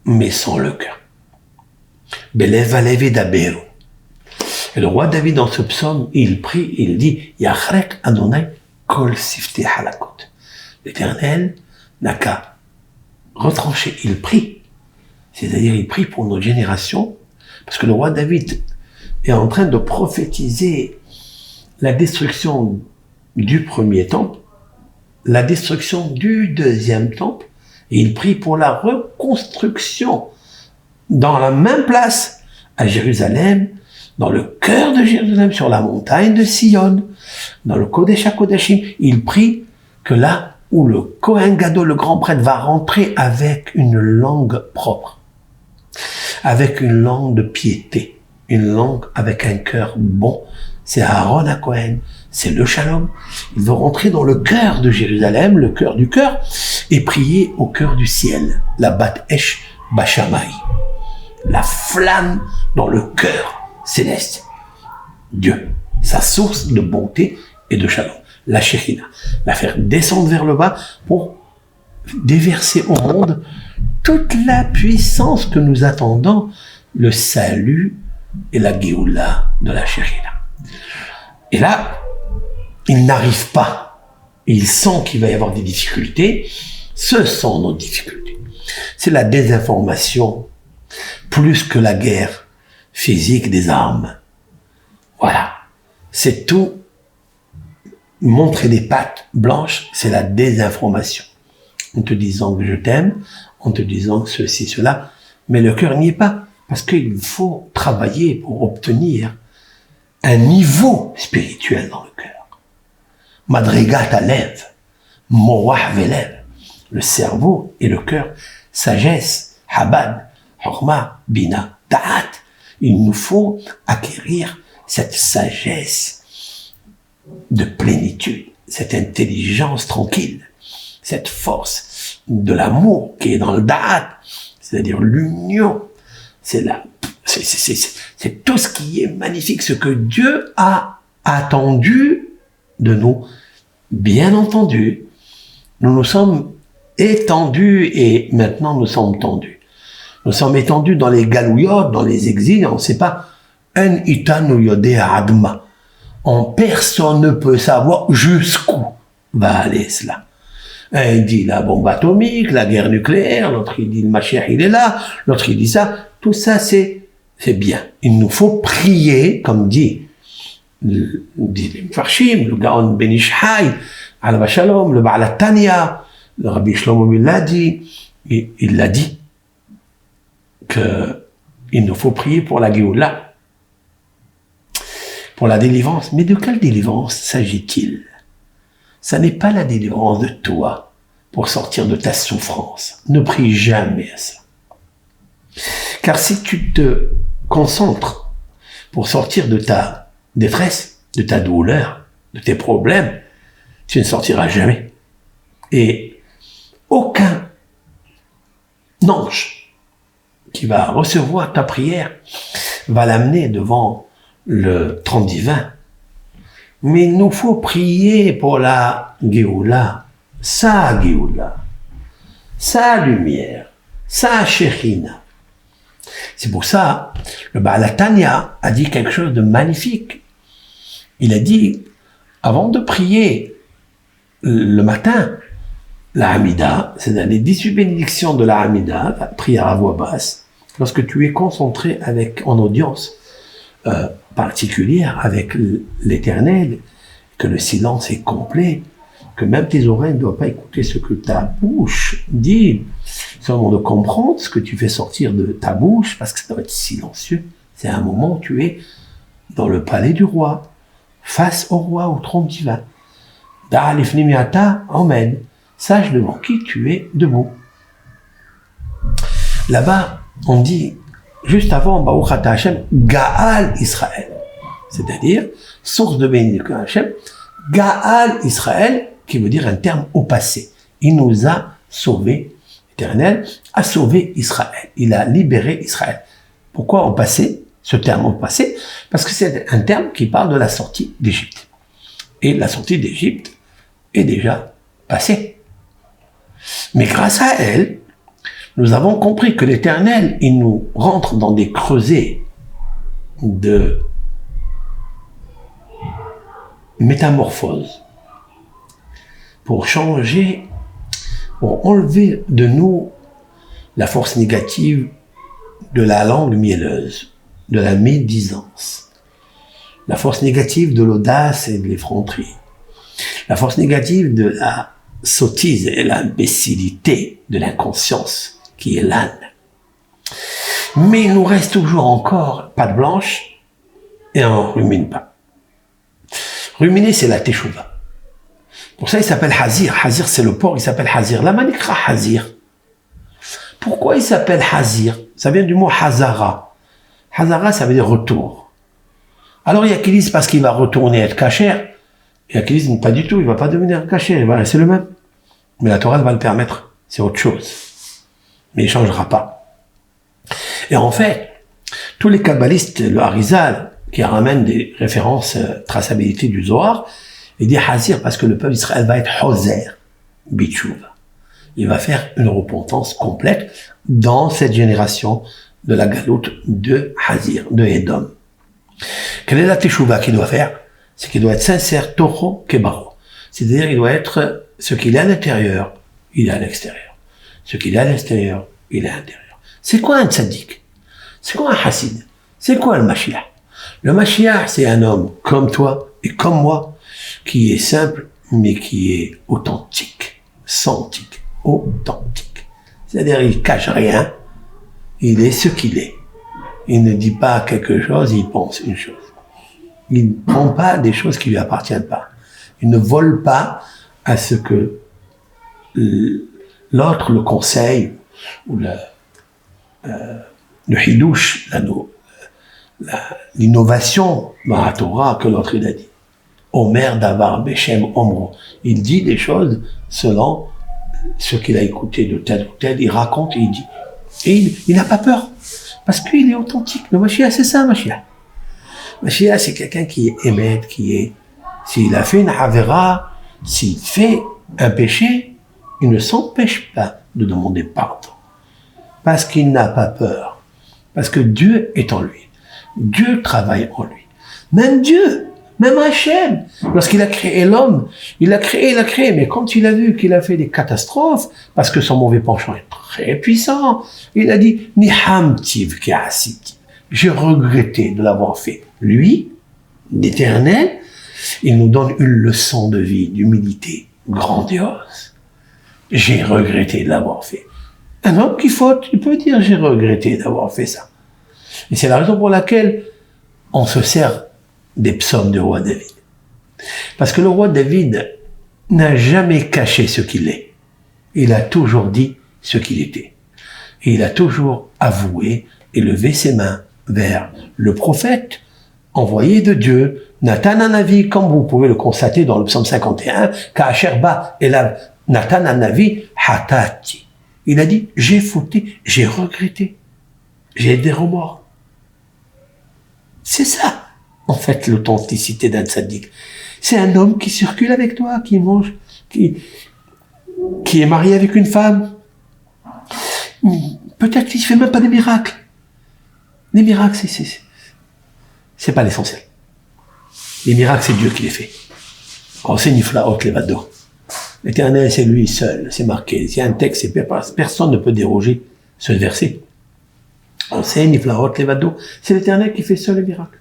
mais sans le cœur. Belev alev daberu. Et le roi David, dans ce psaume, il prie, il dit, Yachrek Adonai kol sifte halakot. L'Éternel n'a qu'à retrancher. Il prie. C'est-à-dire, il prie pour notre génération, parce que le roi David est en train de prophétiser la destruction du premier temple, la destruction du deuxième temple, et il prie pour la reconstruction dans la même place à Jérusalem, dans le cœur de Jérusalem, sur la montagne de Sion, dans le Kodesh HaKodashim. Il prie que là où le Kohen Gadol, le grand prêtre, va rentrer avec une langue propre, avec une langue de piété, une langue avec un cœur bon. C'est Aaron à Kohen, c'est le Shalom. Il veut rentrer dans le cœur de Jérusalem, le cœur du cœur, et prier au cœur du ciel, la Bat Esh Bashamai, la flamme dans le cœur céleste. Dieu, sa source de bonté et de Shalom, la Shekhina, la faire descendre vers le bas pour déverser au monde toute la puissance que nous attendons, le salut et la Géoula de la Shekhina. Et là, il n'arrive pas. Il sent qu'il va y avoir des difficultés. Ce sont nos difficultés. C'est la désinformation plus que la guerre physique des armes. Voilà. C'est tout. Montrer des pattes blanches, c'est la désinformation. En te disant que je t'aime, en te disant que ceci, cela, mais le cœur n'y est pas. Parce qu'il faut travailler pour obtenir un niveau spirituel dans le cœur. Madrigat alev, moah velev, le cerveau et le cœur, sagesse, habad, hurma, bina, ta'at. Il nous faut acquérir cette sagesse de plénitude, cette intelligence tranquille, cette force de l'amour qui est dans le da'at, c'est-à-dire l'union. C'est tout ce qui est magnifique, ce que Dieu a attendu de nous. Bien entendu, nous nous sommes étendus et maintenant nous sommes tendus. Nous sommes étendus dans les galouillottes, dans les exils, on ne sait pas. En itanu yodeh adma. Personne ne peut savoir jusqu'où va aller cela. Un il dit la bombe atomique, la guerre nucléaire, l'autre il dit le Mashiach il est là, l'autre il dit ça. Tout ça c'est bien. Il nous faut prier, comme dit les Mfarshim, le Gaon Ben Ishai, Alav Shalom, le Baal HaTanya, le Rabbi Shlomo Miladi, il l'a dit, qu'il nous faut prier pour la Géoula, pour la délivrance. Mais de quelle délivrance s'agit-il? Ça n'est pas la délivrance de toi pour sortir de ta souffrance. Ne prie jamais à ça. Car si tu te concentres pour sortir de ta détresse, de ta douleur, de tes problèmes, tu ne sortiras jamais. Et aucun ange qui va recevoir ta prière va l'amener devant le trône divin. Mais il nous faut prier pour la Géoula, sa Géoula, sa lumière, sa Shekhina. C'est pour ça, le Baal HaTanya a dit quelque chose de magnifique. Il a dit, avant de prier le matin, la Hamida, c'est-à-dire les 18 bénédictions de la Hamida, la prière à voix basse, lorsque tu es concentré en audience particulière avec l'Éternel, que le silence est complet, que même tes oreilles ne doivent pas écouter ce que ta bouche dit, seulement de comprendre ce que tu fais sortir de ta bouche, parce que ça doit être silencieux. C'est un moment où tu es dans le palais du roi, face au roi, au trône divin. Da'alifnimiata, emmène, sache devant qui tu es debout. Là-bas, on dit, juste avant, Baruch Ata Hashem, Gaal Israël. C'est-à-dire, source de bénédiction Hashem, Gaal Israël, qui veut dire un terme au passé. Il nous a sauvés, l'Éternel a sauvé Israël. Il a libéré Israël. Pourquoi au passé? Ce terme au passé? Parce que c'est un terme qui parle de la sortie d'Égypte. Et la sortie d'Égypte est déjà passée. Mais grâce à elle, nous avons compris que l'Éternel, il nous rentre dans des creusets de métamorphose pour changer, pour enlever de nous la force négative de la langue mielleuse, de la médisance, la force négative de l'audace et de l'effronterie, la force négative de la sottise et l'imbécilité de l'inconscience qui est l'âne. Mais il nous reste toujours encore pâte blanche et on rumine pas. Ruminer, c'est la teshuva. Pour ça, il s'appelle Hazir. Hazir, c'est le porc, il s'appelle Hazir. La manikra Hazir. Pourquoi il s'appelle Hazir? Ça vient du mot Hazara. Hazara, ça veut dire retour. Alors, il y a qui disent parce qu'il va retourner être cachère. Il y a qui disent pas du tout, il va pas devenir cachère, il va rester le même. Mais la Torah va le permettre. C'est autre chose. Mais il changera pas. Et en fait, tous les kabbalistes, le Harizal, qui ramène des références traçabilité du Zohar, il dit Hazir parce que le peuple d'Israël va être Hoser, Bitshuva. Il va faire une repentance complète dans cette génération de la galoute de Hazir, de Edom. Quelle est la teshuva qu'il doit faire? C'est qu'il doit être sincère, Toho Kebaro. C'est-à-dire qu'il doit être ce qu'il est à l'intérieur, il est à l'extérieur. Ce qu'il est à l'extérieur, il est à l'intérieur. C'est quoi un tzaddik? C'est quoi un hassid? C'est quoi le Mashiach? Le Mashiach, c'est un homme comme toi et comme moi, qui est simple, mais qui est authentique, santique, authentique. C'est-à-dire, il cache rien, il est ce qu'il est. Il ne dit pas quelque chose, il pense une chose. Il ne prend pas des choses qui lui appartiennent pas. Il ne vole pas à ce que l'autre le conseille, ou le hidouche, l'innovation dans la Torah que l'autre il a dit. Omer Davar Beshem Omro. Il dit des choses selon ce qu'il a écouté de tel ou tel, il raconte et il dit. Et il n'a pas peur, parce qu'il est authentique. Le Mashiach, c'est ça, Mashiach. Mashiach, c'est quelqu'un qui est émette, qui est... S'il a fait une avera, s'il fait un péché, il ne s'empêche pas de demander pardon. Parce qu'il n'a pas peur. Parce que Dieu est en lui. Dieu travaille en lui. Même Dieu, même Hachem, lorsqu'il a créé l'homme, il l'a créé, mais quand il a vu qu'il a fait des catastrophes, parce que son mauvais penchant est très puissant, il a dit, Nihamtiv Ke'asiti. J'ai regretté de l'avoir fait. Lui, l'Éternel, il nous donne une leçon de vie, d'humilité grandiose. J'ai regretté de l'avoir fait. Un homme qui faute, il peut dire, j'ai regretté d'avoir fait ça. Et c'est la raison pour laquelle on se sert des psaumes du roi David. Parce que le roi David n'a jamais caché ce qu'il est. Il a toujours dit ce qu'il était. Et il a toujours avoué et levé ses mains vers le prophète envoyé de Dieu, Nathan Hanavi, comme vous pouvez le constater dans le psaume 51, Ka'asherba elav Nathan Hanavi hatati. Il a dit, j'ai fauté, j'ai regretté, j'ai des remords. C'est ça, en fait, l'authenticité d'un tzaddik. C'est un homme qui circule avec toi, qui mange, qui est marié avec une femme. Peut-être qu'il ne fait même pas des miracles. Les miracles, c'est pas l'essentiel. Les miracles, c'est Dieu qui les fait. Oh, c'est Niflaot Levado. L'Éternel, c'est lui seul, c'est marqué. Il y a un texte, personne ne peut déroger ce verset. On sait Niflaot Levado, c'est l'Éternel qui fait seul les miracles.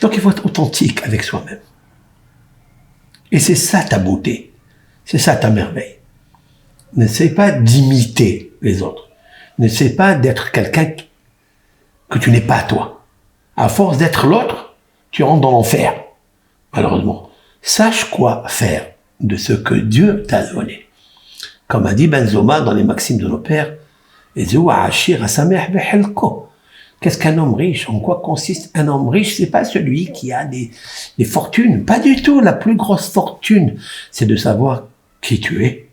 Donc il faut être authentique avec soi-même. Et c'est ça ta beauté, c'est ça ta merveille. N'essaie pas d'imiter les autres. N'essaie pas d'être quelqu'un que tu n'es pas toi. À force d'être l'autre, tu rentres dans l'enfer, malheureusement. Sache quoi faire de ce que Dieu t'a donné. Comme a dit Ben Zoma dans les Maximes de nos pères, qu'est-ce qu'un homme riche? En quoi consiste un homme riche? C'est pas celui qui a des fortunes. Pas du tout. La plus grosse fortune, c'est de savoir qui tu es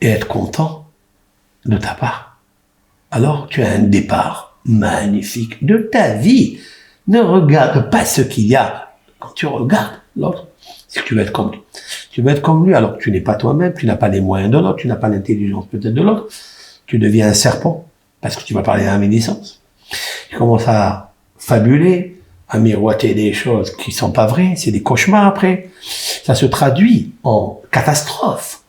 et être content de ta part. Alors, tu as un départ magnifique de ta vie. Ne regarde pas ce qu'il y a. Quand tu regardes l'autre, c'est que tu veux être comme lui. Tu veux être comme lui alors que tu n'es pas toi-même, tu n'as pas les moyens de l'autre, tu n'as pas l'intelligence peut-être de l'autre. Tu deviens un serpent parce que tu vas parler à la médisance. Tu commences à fabuler, à miroiter des choses qui sont pas vraies, c'est des cauchemars après. Ça se traduit en catastrophe.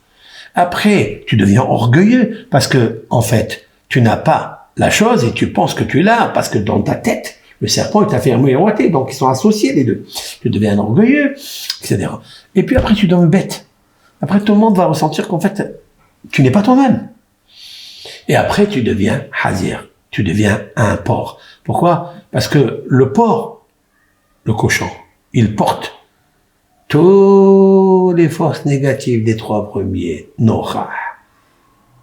Après, tu deviens orgueilleux parce que, en fait, tu n'as pas la chose et tu penses que tu l'as parce que dans ta tête, le serpent il t'a fait miroiter, donc ils sont associés les deux. Tu deviens orgueilleux, etc. Et puis après, tu deviens bête. Après, tout le monde va ressentir qu'en fait, tu n'es pas toi-même. Et après, tu deviens hazir. Tu deviens un porc. Pourquoi? Parce que le porc, le cochon, il porte toutes les forces négatives des trois premiers. Nocha,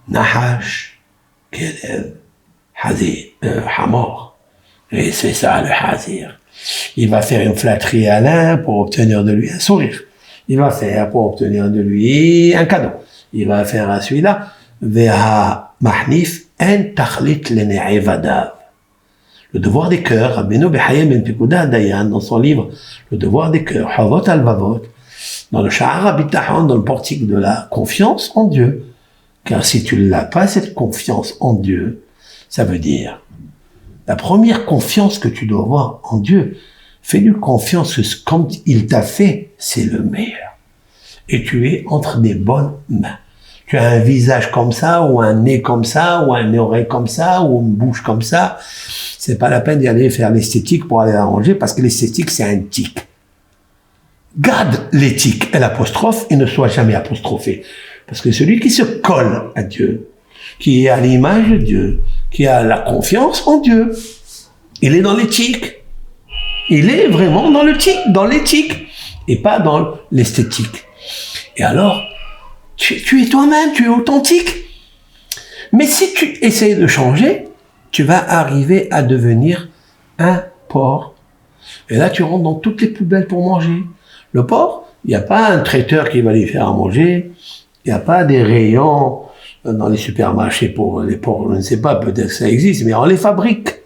Nahash, Keleb, Hazir, Hamor. Et c'est ça le hazir. Il va faire une flatterie à l'un pour obtenir de lui un sourire. Il va faire pour obtenir de lui un cadeau. Il va faire à celui-là. Veha mahnif en takhlit lene'evadav. Le devoir des cœurs, Rabbeinu Behaye Ben Pekuda Dayan, dans son livre Le devoir des cœurs, Havot al-Vavot, dans le Sha'ar HaBitachon, dans le portique de la confiance en Dieu. Car si tu n'as pas cette confiance en Dieu, ça veut dire la première confiance que tu dois avoir en Dieu, fais-lui confiance que comme il t'a fait, c'est le meilleur. Et tu es entre des bonnes mains. Tu as un visage comme ça, ou un nez comme ça, ou une oreille comme ça, ou une bouche comme ça. C'est pas la peine d'y aller faire l'esthétique pour aller arranger, parce que l'esthétique, c'est un tic. Garde l'éthique et l'apostrophe et ne sois jamais apostrophé. Parce que celui qui se colle à Dieu, qui est à l'image de Dieu, qui a la confiance en Dieu, il est dans l'éthique. Il est vraiment dans l'éthique, et pas dans l'esthétique. Et alors, tu es toi-même, tu es authentique. Mais si tu essayes de changer, tu vas arriver à devenir un porc. Et là, tu rentres dans toutes les poubelles pour manger. Le porc, il n'y a pas un traiteur qui va les faire à manger. Il n'y a pas des rayons dans les supermarchés pour les porcs. Je ne sais pas, peut-être que ça existe, mais on les fabrique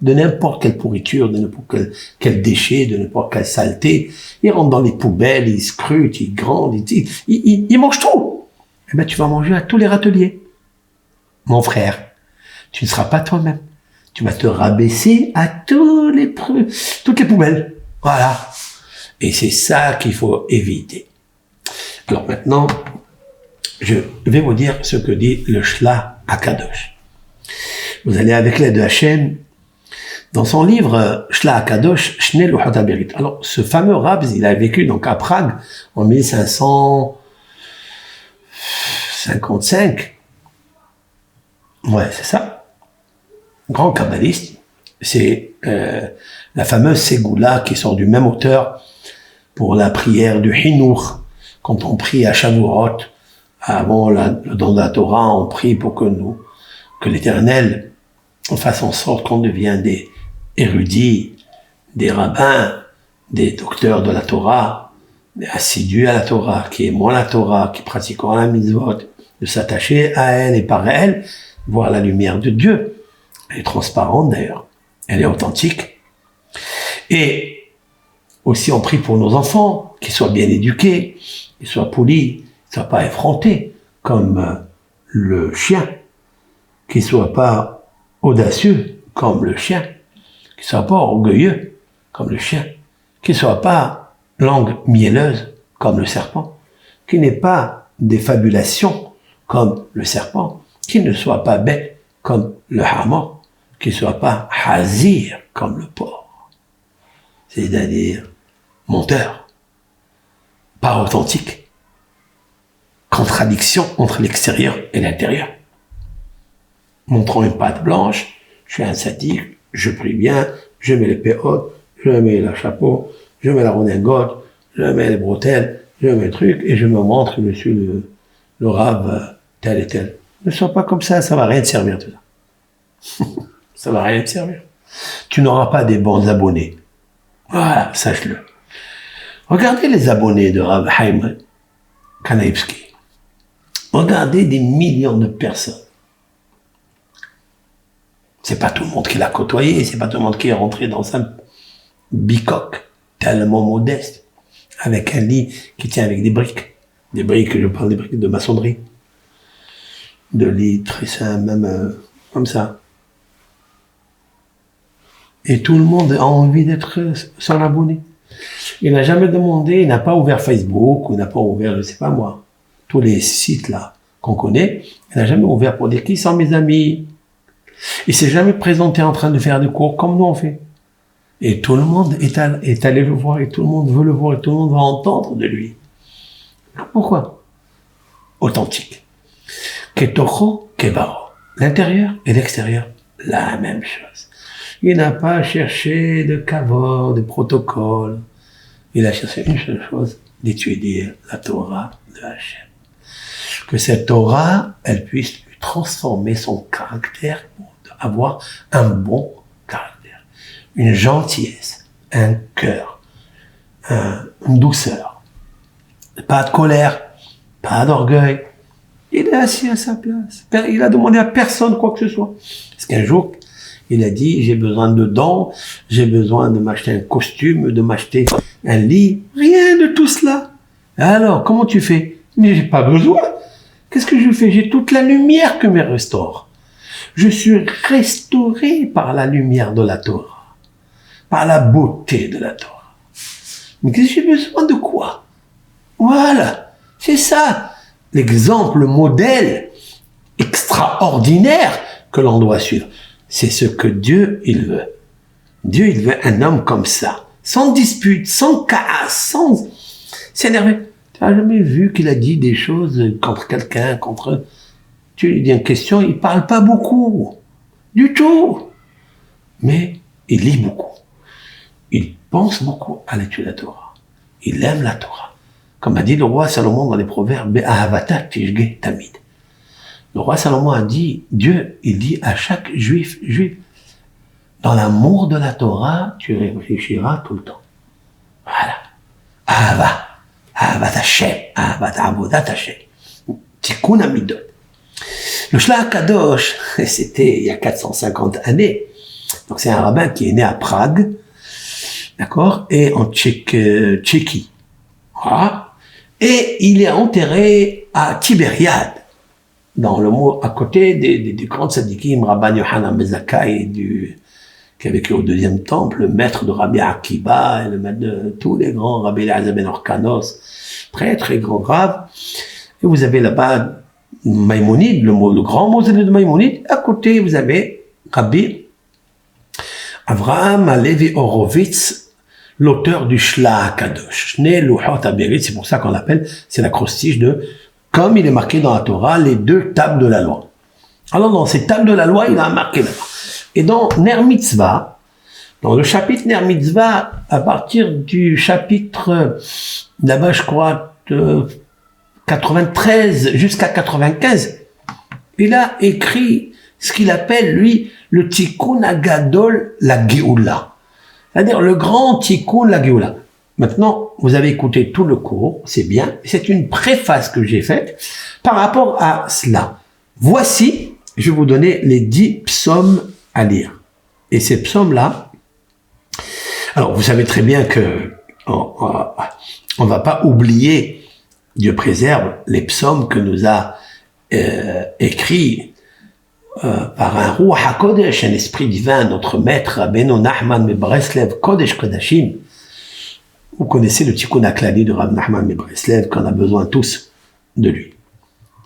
de n'importe quelle pourriture, de n'importe quel déchet, de n'importe quelle saleté. Ils rentrent dans les poubelles, ils scrutent, ils grandent, ils mangent tout. Eh ben, tu vas manger à tous les râteliers. Mon frère, tu ne seras pas toi-même. Tu vas te rabaisser à toutes les poubelles. Voilà. Et c'est ça qu'il faut éviter. Alors maintenant, je vais vous dire ce que dit le Shla Akadosh. Vous allez avec l'aide de Hachem dans son livre Shla Akadosh, Shnei Luchot HaBerit. Alors, ce fameux Rabz, il a vécu donc à Prague en 1555. Ouais, c'est ça. Grand kabbaliste. C'est la fameuse Ségoula qui sort du même auteur pour la prière du Hinour. Quand on prie à Shavuot, avant le don de la Torah, on prie pour que l'Éternel fasse en sorte qu'on devienne des érudits, des rabbins, des docteurs de la Torah, des assidus à la Torah, qui aimons la Torah, qui pratiquons la mitzvot, de s'attacher à elle et par elle, voir la lumière de Dieu. Elle est transparente d'ailleurs, elle est authentique. Et aussi on prie pour nos enfants, qu'ils soient bien éduqués, qu'ils soient polis, qu'ils ne soient pas effrontés comme le chien, qu'ils ne soient pas audacieux comme le chien, qu'ils ne soient pas orgueilleux comme le chien, qu'ils ne soient pas langue mielleuse comme le serpent, qu'ils n'aient pas des fabulations comme le serpent, qu'ils ne soient pas bêtes comme le hamor, qu'ils ne soient pas hazir comme le porc, c'est-à-dire menteur, pas authentique, contradiction entre l'extérieur et l'intérieur. Montrant une patte blanche, je suis un sadique, je prie bien, je mets les péotes, je mets le chapeau, je mets la redingote, je mets les bretelles, je mets le truc, et je me montre que je suis le rave tel et tel. Ne sois pas comme ça va rien te servir tout ça. Ça va rien te servir. Tu n'auras pas des bons abonnés. Voilà, sache-le. Regardez les abonnés de Rav Haim Kanaïvski. Regardez des millions de personnes. C'est pas tout le monde qui l'a côtoyé, c'est pas tout le monde qui est rentré dans un bicoque tellement modeste. avec un lit qui tient avec des briques, je parle des briques de maçonnerie, de lits très simples, même comme ça. Et tout le monde a envie d'être son abonné. Il n'a jamais demandé, il n'a pas ouvert Facebook, ou il n'a pas ouvert, je sais pas moi, tous les sites là qu'on connaît, il n'a jamais ouvert pour dire qui sont mes amis. Il s'est jamais présenté en train de faire des cours comme nous on fait. Et tout le monde est allé le voir, et tout le monde veut le voir, et tout le monde va entendre de lui. Pourquoi? Authentique. Ketoro, kebaro. L'intérieur et l'extérieur, la même chose. Il n'a pas cherché de kavod, de protocole. Il a cherché une seule chose, d'étudier la Torah de Hachem. Que cette Torah, elle puisse lui transformer son caractère pour avoir un bon caractère, une gentillesse, un cœur, une douceur. Pas de colère, pas d'orgueil. Il est assis à sa place. Il a demandé à personne quoi que ce soit. Parce qu'un jour, il a dit, j'ai besoin de dents, j'ai besoin de m'acheter un costume, de m'acheter un lit. Rien de tout cela. Alors, comment tu fais? Mais j'ai pas besoin. Qu'est-ce que je fais? J'ai toute la lumière que me restaure. Je suis restauré par la lumière de la Torah, par la beauté de la Torah. Mais qu'est-ce que j'ai besoin de quoi? Voilà, c'est ça, l'exemple, le modèle extraordinaire que l'on doit suivre. C'est ce que Dieu, il veut. Dieu, il veut un homme comme ça, sans dispute, sans casse, sans s'énerver. Tu n'as jamais vu qu'il a dit des choses contre quelqu'un, contre... Tu lui dis une question, il parle pas beaucoup, du tout. Mais il lit beaucoup. Il pense beaucoup à l'étude de la Torah. Il aime la Torah. Comme a dit le roi Salomon dans les Proverbes, Ahavata tishge tamid. Le roi Salomon a dit, Dieu, il dit à chaque juif, dans l'amour de la Torah, tu réfléchiras tout le temps. Voilà. Ahavat Hashem, Ahavat Avodat Hashem. Tikkun Amidot. Le Shlach Kadosh, c'était il y a 450 années. Donc c'est un rabbin qui est né à Prague, d'accord, et en Tchéquie. Voilà. Et il est enterré à Tibériade, dans le mot à côté des grands tzadikim, Rabban Yohanan ben Zakkai, qui a vécu au deuxième temple, le maître de Rabbi Akiba, et le maître de tous les grands, Rabbi Eliezer ben Orkanos, très très grand grave. Et vous avez là-bas Maïmonide, le grand mausolée de Maïmonide. À côté, vous avez Rabbi Avraham Alevi Horowitz, l'auteur du Shlach Kadosh. Shnei Luchot HaBerit, c'est pour ça qu'on l'appelle, c'est l'acrostiche de, comme il est marqué dans la Torah, les deux tables de la loi. Alors dans ces tables de la loi, il a marqué là-bas. Et dans Ner Mitzvah, dans le chapitre Ner Mitzvah, à partir du chapitre, là-bas je crois, 93 jusqu'à 95, il a écrit ce qu'il appelle, lui, le Tikkun Agadol, la Géoula. C'est-à-dire le grand Tikkun, la Géoula. Maintenant, vous avez écouté tout le cours, c'est bien. C'est une préface que j'ai faite par rapport à cela. Voici, je vais vous donner les 10 psaumes à lire. Et ces psaumes-là, alors vous savez très bien que on va pas oublier, Dieu préserve, les psaumes que nous a écrits par un Ruach HaKodesh, un esprit divin, notre maître, Rabbeinu Nachman Mebreslev, Kodesh Kodashim. Vous connaissez le Tikkun HaKlali de Rabbi Nachman Mebreslev, qu'on a besoin tous de lui.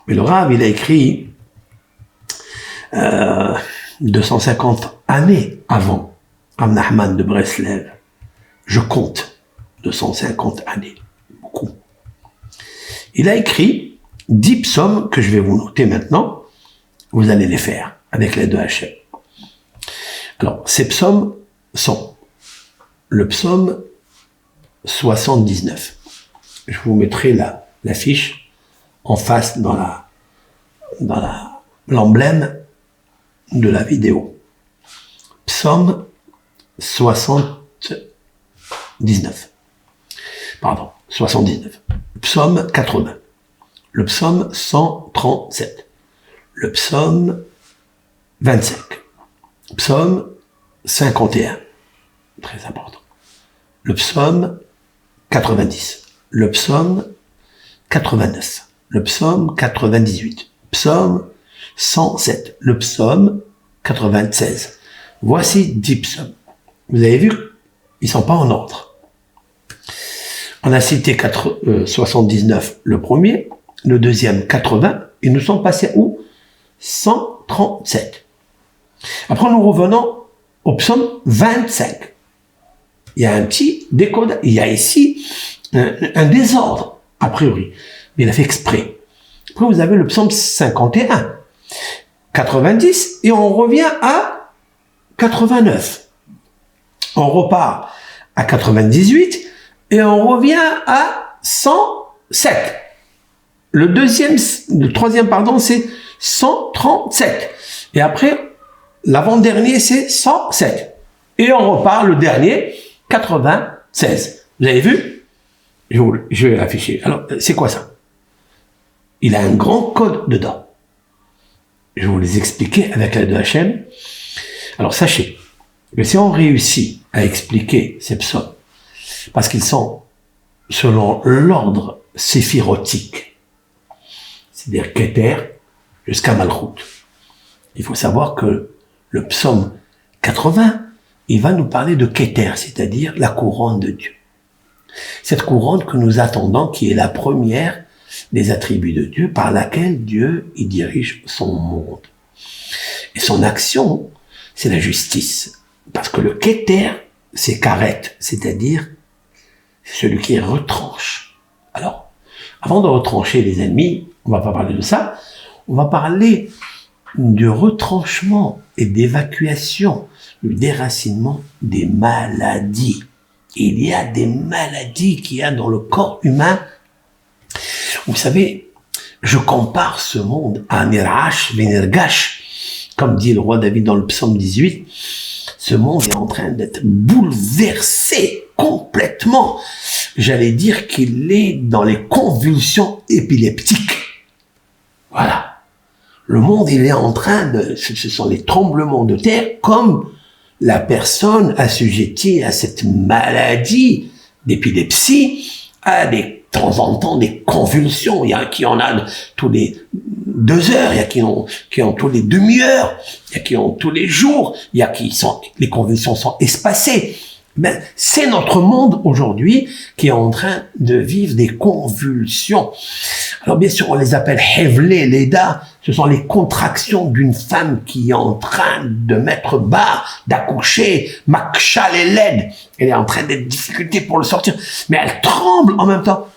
Mais le Rav, il a écrit 250 années avant Rabbi Nachman de Breslev. Je compte 250 années, beaucoup. Il a écrit 10 psaumes que je vais vous noter maintenant. Vous allez les faire avec l'aide de Hachem. Alors, ces psaumes sont le psaume 79. Je vous mettrai la fiche en face dans l'emblème de la vidéo. Psaume 79. Pardon, 79. Psaume 80. Le psaume 137. Le psaume 25. Psaume 51. Très important. Le psaume 90. le psaume 89, le psaume 98, psaume 107, le psaume 96. Voici 10 psaumes. Vous avez vu, ils sont pas en ordre. On a cité 79 le premier, le deuxième 80, et nous sommes passés où? 137. Après, nous revenons au psaume 25. Il y a un petit décodage, il y a ici un désordre, a priori, mais il a fait exprès. Après, vous avez le psaume 51, 90, et on revient à 89. On repart à 98, et on revient à 107. Le troisième, c'est 137. Et après, l'avant-dernier, c'est 107. Et on repart, le dernier, 96. Vous avez vu? Je vais afficher. Alors, c'est quoi ça? Il a un grand code dedans. Je vais vous les expliquer avec l'aide de Hachem. Alors, sachez que si on réussit à expliquer ces psaumes, parce qu'ils sont selon l'ordre séphirotique, c'est-à-dire Keter jusqu'à Malchut. Il faut savoir que le psaume 80, il va nous parler de Keter, c'est-à-dire la couronne de Dieu. Cette couronne que nous attendons, qui est la première des attributs de Dieu, par laquelle Dieu y dirige son monde. Et son action, c'est la justice. Parce que le Keter, c'est Karet, c'est-à-dire celui qui retranche. Alors, avant de retrancher les ennemis, on va pas parler de ça, on va parler du retranchement et d'évacuation, du déracinement des maladies. Il y a des maladies qu'il y a dans le corps humain. Vous savez, je compare ce monde à Nirash, Venergash, comme dit le roi David dans le psaume 18. Ce monde est en train d'être bouleversé complètement. J'allais dire qu'il est dans les convulsions épileptiques. Voilà. Le monde, il est en train de... Ce sont les tremblements de terre comme la personne assujettie à cette maladie d'épilepsie a de temps en temps des convulsions. Il y a qui en a tous les 2 heures, il y a qui ont tous les demi-heures, il y a qui ont tous les jours, il y a les convulsions sont espacées. Ben, c'est notre monde aujourd'hui qui est en train de vivre des convulsions. Alors bien sûr, on les appelle Hevlé, Leda. Ce sont les contractions d'une femme qui est en train de mettre bas, d'accoucher, Makshal et Led. Elle est en train d'être difficulté pour le sortir, mais elle tremble en même temps.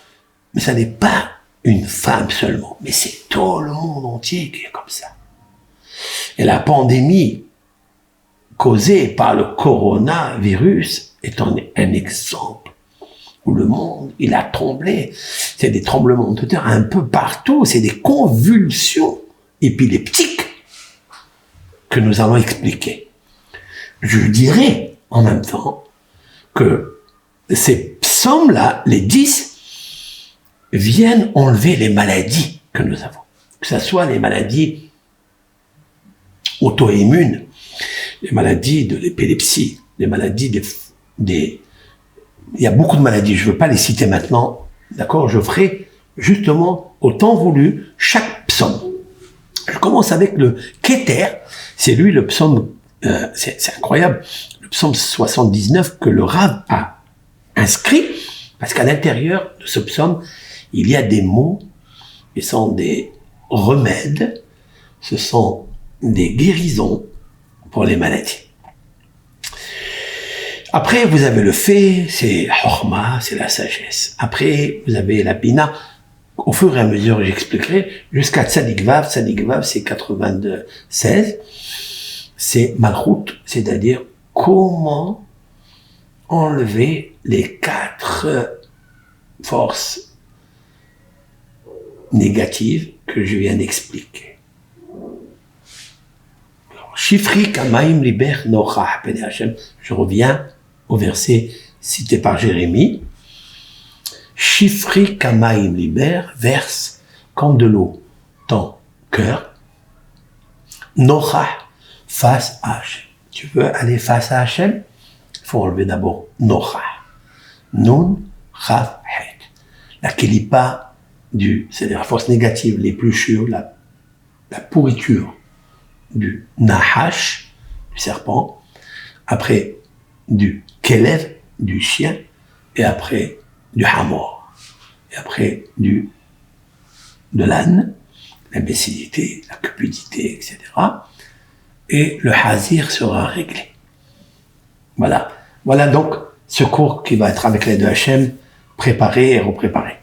Mais ça n'est pas une femme seulement, mais c'est tout le monde entier qui est comme ça. Et la pandémie causée par le coronavirus est un exemple où le monde, il a tremblé. C'est des tremblements de terre un peu partout, c'est des convulsions épileptiques que nous allons expliquer. Je dirais en même temps que ces psaumes-là, les 10, viennent enlever les maladies que nous avons. Que ce soit les maladies auto-immunes, les maladies de l'épilepsie, les maladies il y a beaucoup de maladies, je ne veux pas les citer maintenant, d'accord? Je ferai justement au temps voulu chaque psaume. Je commence avec le Keter, c'est lui le psaume, c'est incroyable, le psaume 79 que le Rav a inscrit, parce qu'à l'intérieur de ce psaume, il y a des mots, ce sont des remèdes, ce sont des guérisons pour les maladies. Après, vous avez le fait, c'est la Horma, c'est la sagesse. Après, vous avez la Bina. Au fur et à mesure, j'expliquerai, jusqu'à Tzadik Vav. Tzadik Vav, c'est 96. C'est Malchut, c'est-à-dire comment enlever les 4 forces négatives que je viens d'expliquer. Shifri Kamaim Liber Nocha, je reviens au verset cité par Jérémie. Shifri Kamaim Liber verse comme de l'eau ton cœur. Nocha, face à Hachem. Tu veux aller face à Hachem? Il faut enlever d'abord Nocha. Nun, Chaf, Het. la kelipa c'est-à-dire la force négative, l'épluchure, la pourriture du nahash, du serpent, après du kelev, du chien, et après du hamor, et après de l'âne, l'imbécilité, la cupidité, etc. Et le hazir sera réglé. Voilà. Voilà donc ce cours qui va être avec l'aide de Hachem, préparé et repréparé.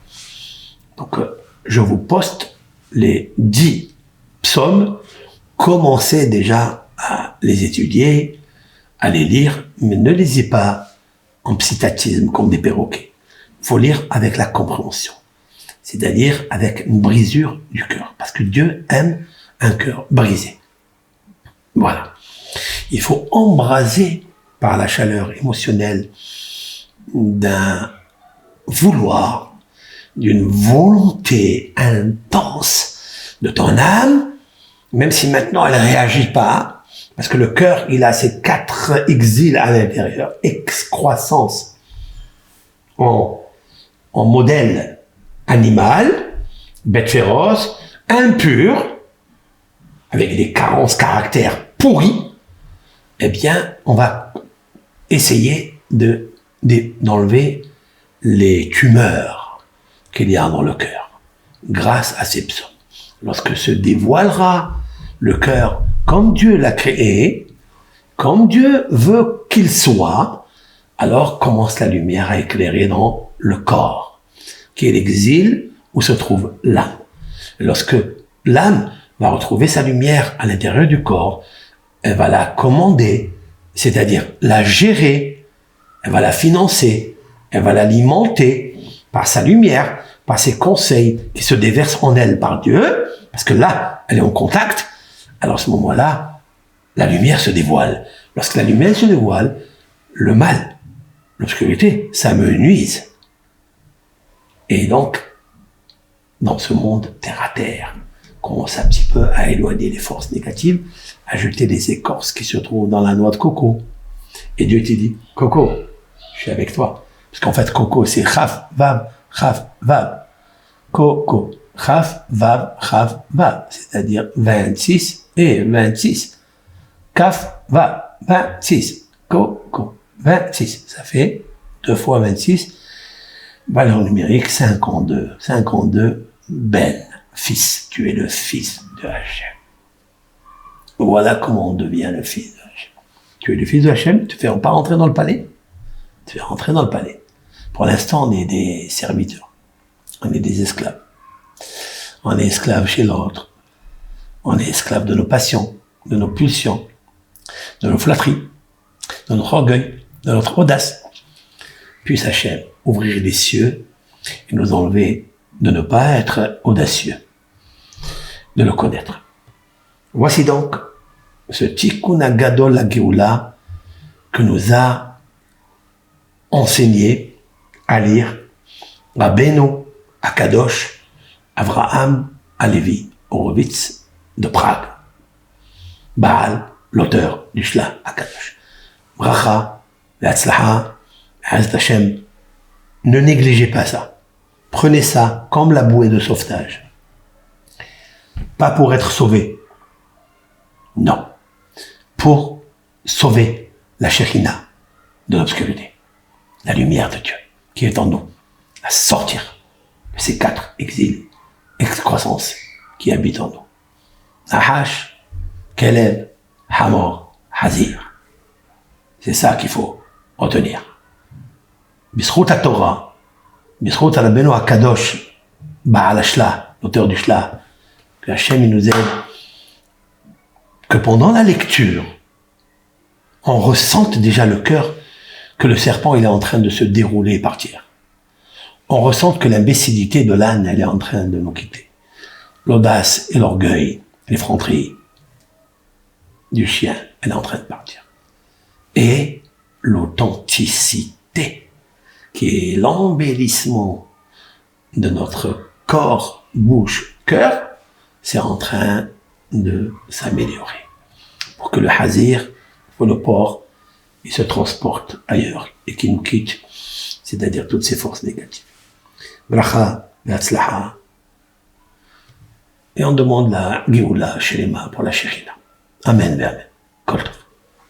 Donc, je vous poste les 10 psaumes, commencez déjà à les étudier, à les lire, mais ne lisez pas en psittatisme comme des perroquets. Il faut lire avec la compréhension, c'est-à-dire avec une brisure du cœur, parce que Dieu aime un cœur brisé. Voilà. Il faut embraser par la chaleur émotionnelle d'un vouloir, d'une volonté intense de ton âme, même si maintenant elle ne réagit pas, parce que le cœur, il a ces 4 exils à l'intérieur, excroissance en modèle animal, bête féroce, impur, avec des carences caractères pourris, eh bien, on va essayer d'enlever les tumeurs qu'il y a dans le cœur, grâce à ces psaumes. Lorsque se dévoilera le cœur comme Dieu l'a créé, comme Dieu veut qu'il soit, alors commence la lumière à éclairer dans le corps, qui est l'exil où se trouve l'âme. Lorsque l'âme va retrouver sa lumière à l'intérieur du corps, elle va la commander, c'est-à-dire la gérer, elle va la financer, elle va l'alimenter par sa lumière, par ses conseils qui se déversent en elle par Dieu, parce que là, elle est en contact. Alors à ce moment-là, la lumière se dévoile. Lorsque la lumière se dévoile, le mal, l'obscurité, ça me nuise. Et donc, dans ce monde terre à terre, commence un petit peu à éloigner les forces négatives, à jeter les écorces qui se trouvent dans la noix de coco. Et Dieu te dit, Coco, je suis avec toi. Parce qu'en fait, Coco, c'est Chaf, Vav, Coco, Chaf, Vav, c'est-à-dire 26 et 26. Kaf, Vav, 26. Coco, 26. Ça fait 2 fois 26. Valeur numérique 52. 52, Ben, fils. Tu es le fils de Hachem. Voilà comment on devient le fils de Hachem. Tu es le fils de Hachem, tu ne fais pas rentrer dans le palais. Tu fais rentrer dans le palais. Pour l'instant, on est des serviteurs. On est des esclaves. On est esclaves chez l'autre. On est esclaves de nos passions, de nos pulsions, de nos flatteries, de notre orgueil, de notre audace. Puisse Hachem ouvrir les cieux et nous enlever de ne pas être audacieux, de le connaître. Voici donc ce Tikkun Gadol la Géoula que nous a enseigné à lire Rabbeinu Akadosh Avraham Alevi Horowitz de Prague. Baal, l'auteur du Shla Akadosh. Bracha, Ve'atzlaha, Hazrat Hashem. Ne négligez pas ça. Prenez ça comme la bouée de sauvetage. Pas pour être sauvé. Non. Pour sauver la Shekhina de l'obscurité. La lumière de Dieu qui est en nous. À sortir de ces 4 exils, excroissances qui habitent en nous. Nahash, Kelev, Hamor, Hazir. C'est ça qu'il faut retenir. Bisrout à Torah, Bisrout à Rabbeinu Akadosh, Baal Hashla, l'auteur du Shla, que Hachem nous aide, que pendant la lecture, on ressente déjà le cœur que le serpent il est en train de se dérouler et partir. On ressent que l'imbécilité de l'âne elle est en train de nous quitter. L'audace et l'orgueil, l'effronterie du chien, elle est en train de partir. Et l'authenticité, qui est l'embellissement de notre corps, bouche, cœur, c'est en train de s'améliorer. Pour que le hazir, ou le porc, il se transporte ailleurs et qu'il nous quitte, c'est-à-dire toutes ces forces négatives. bracha, be'atzlaha. Et on demande la Géoula, Shelema, pour la Shekhina. Amen, amen. Kol tov.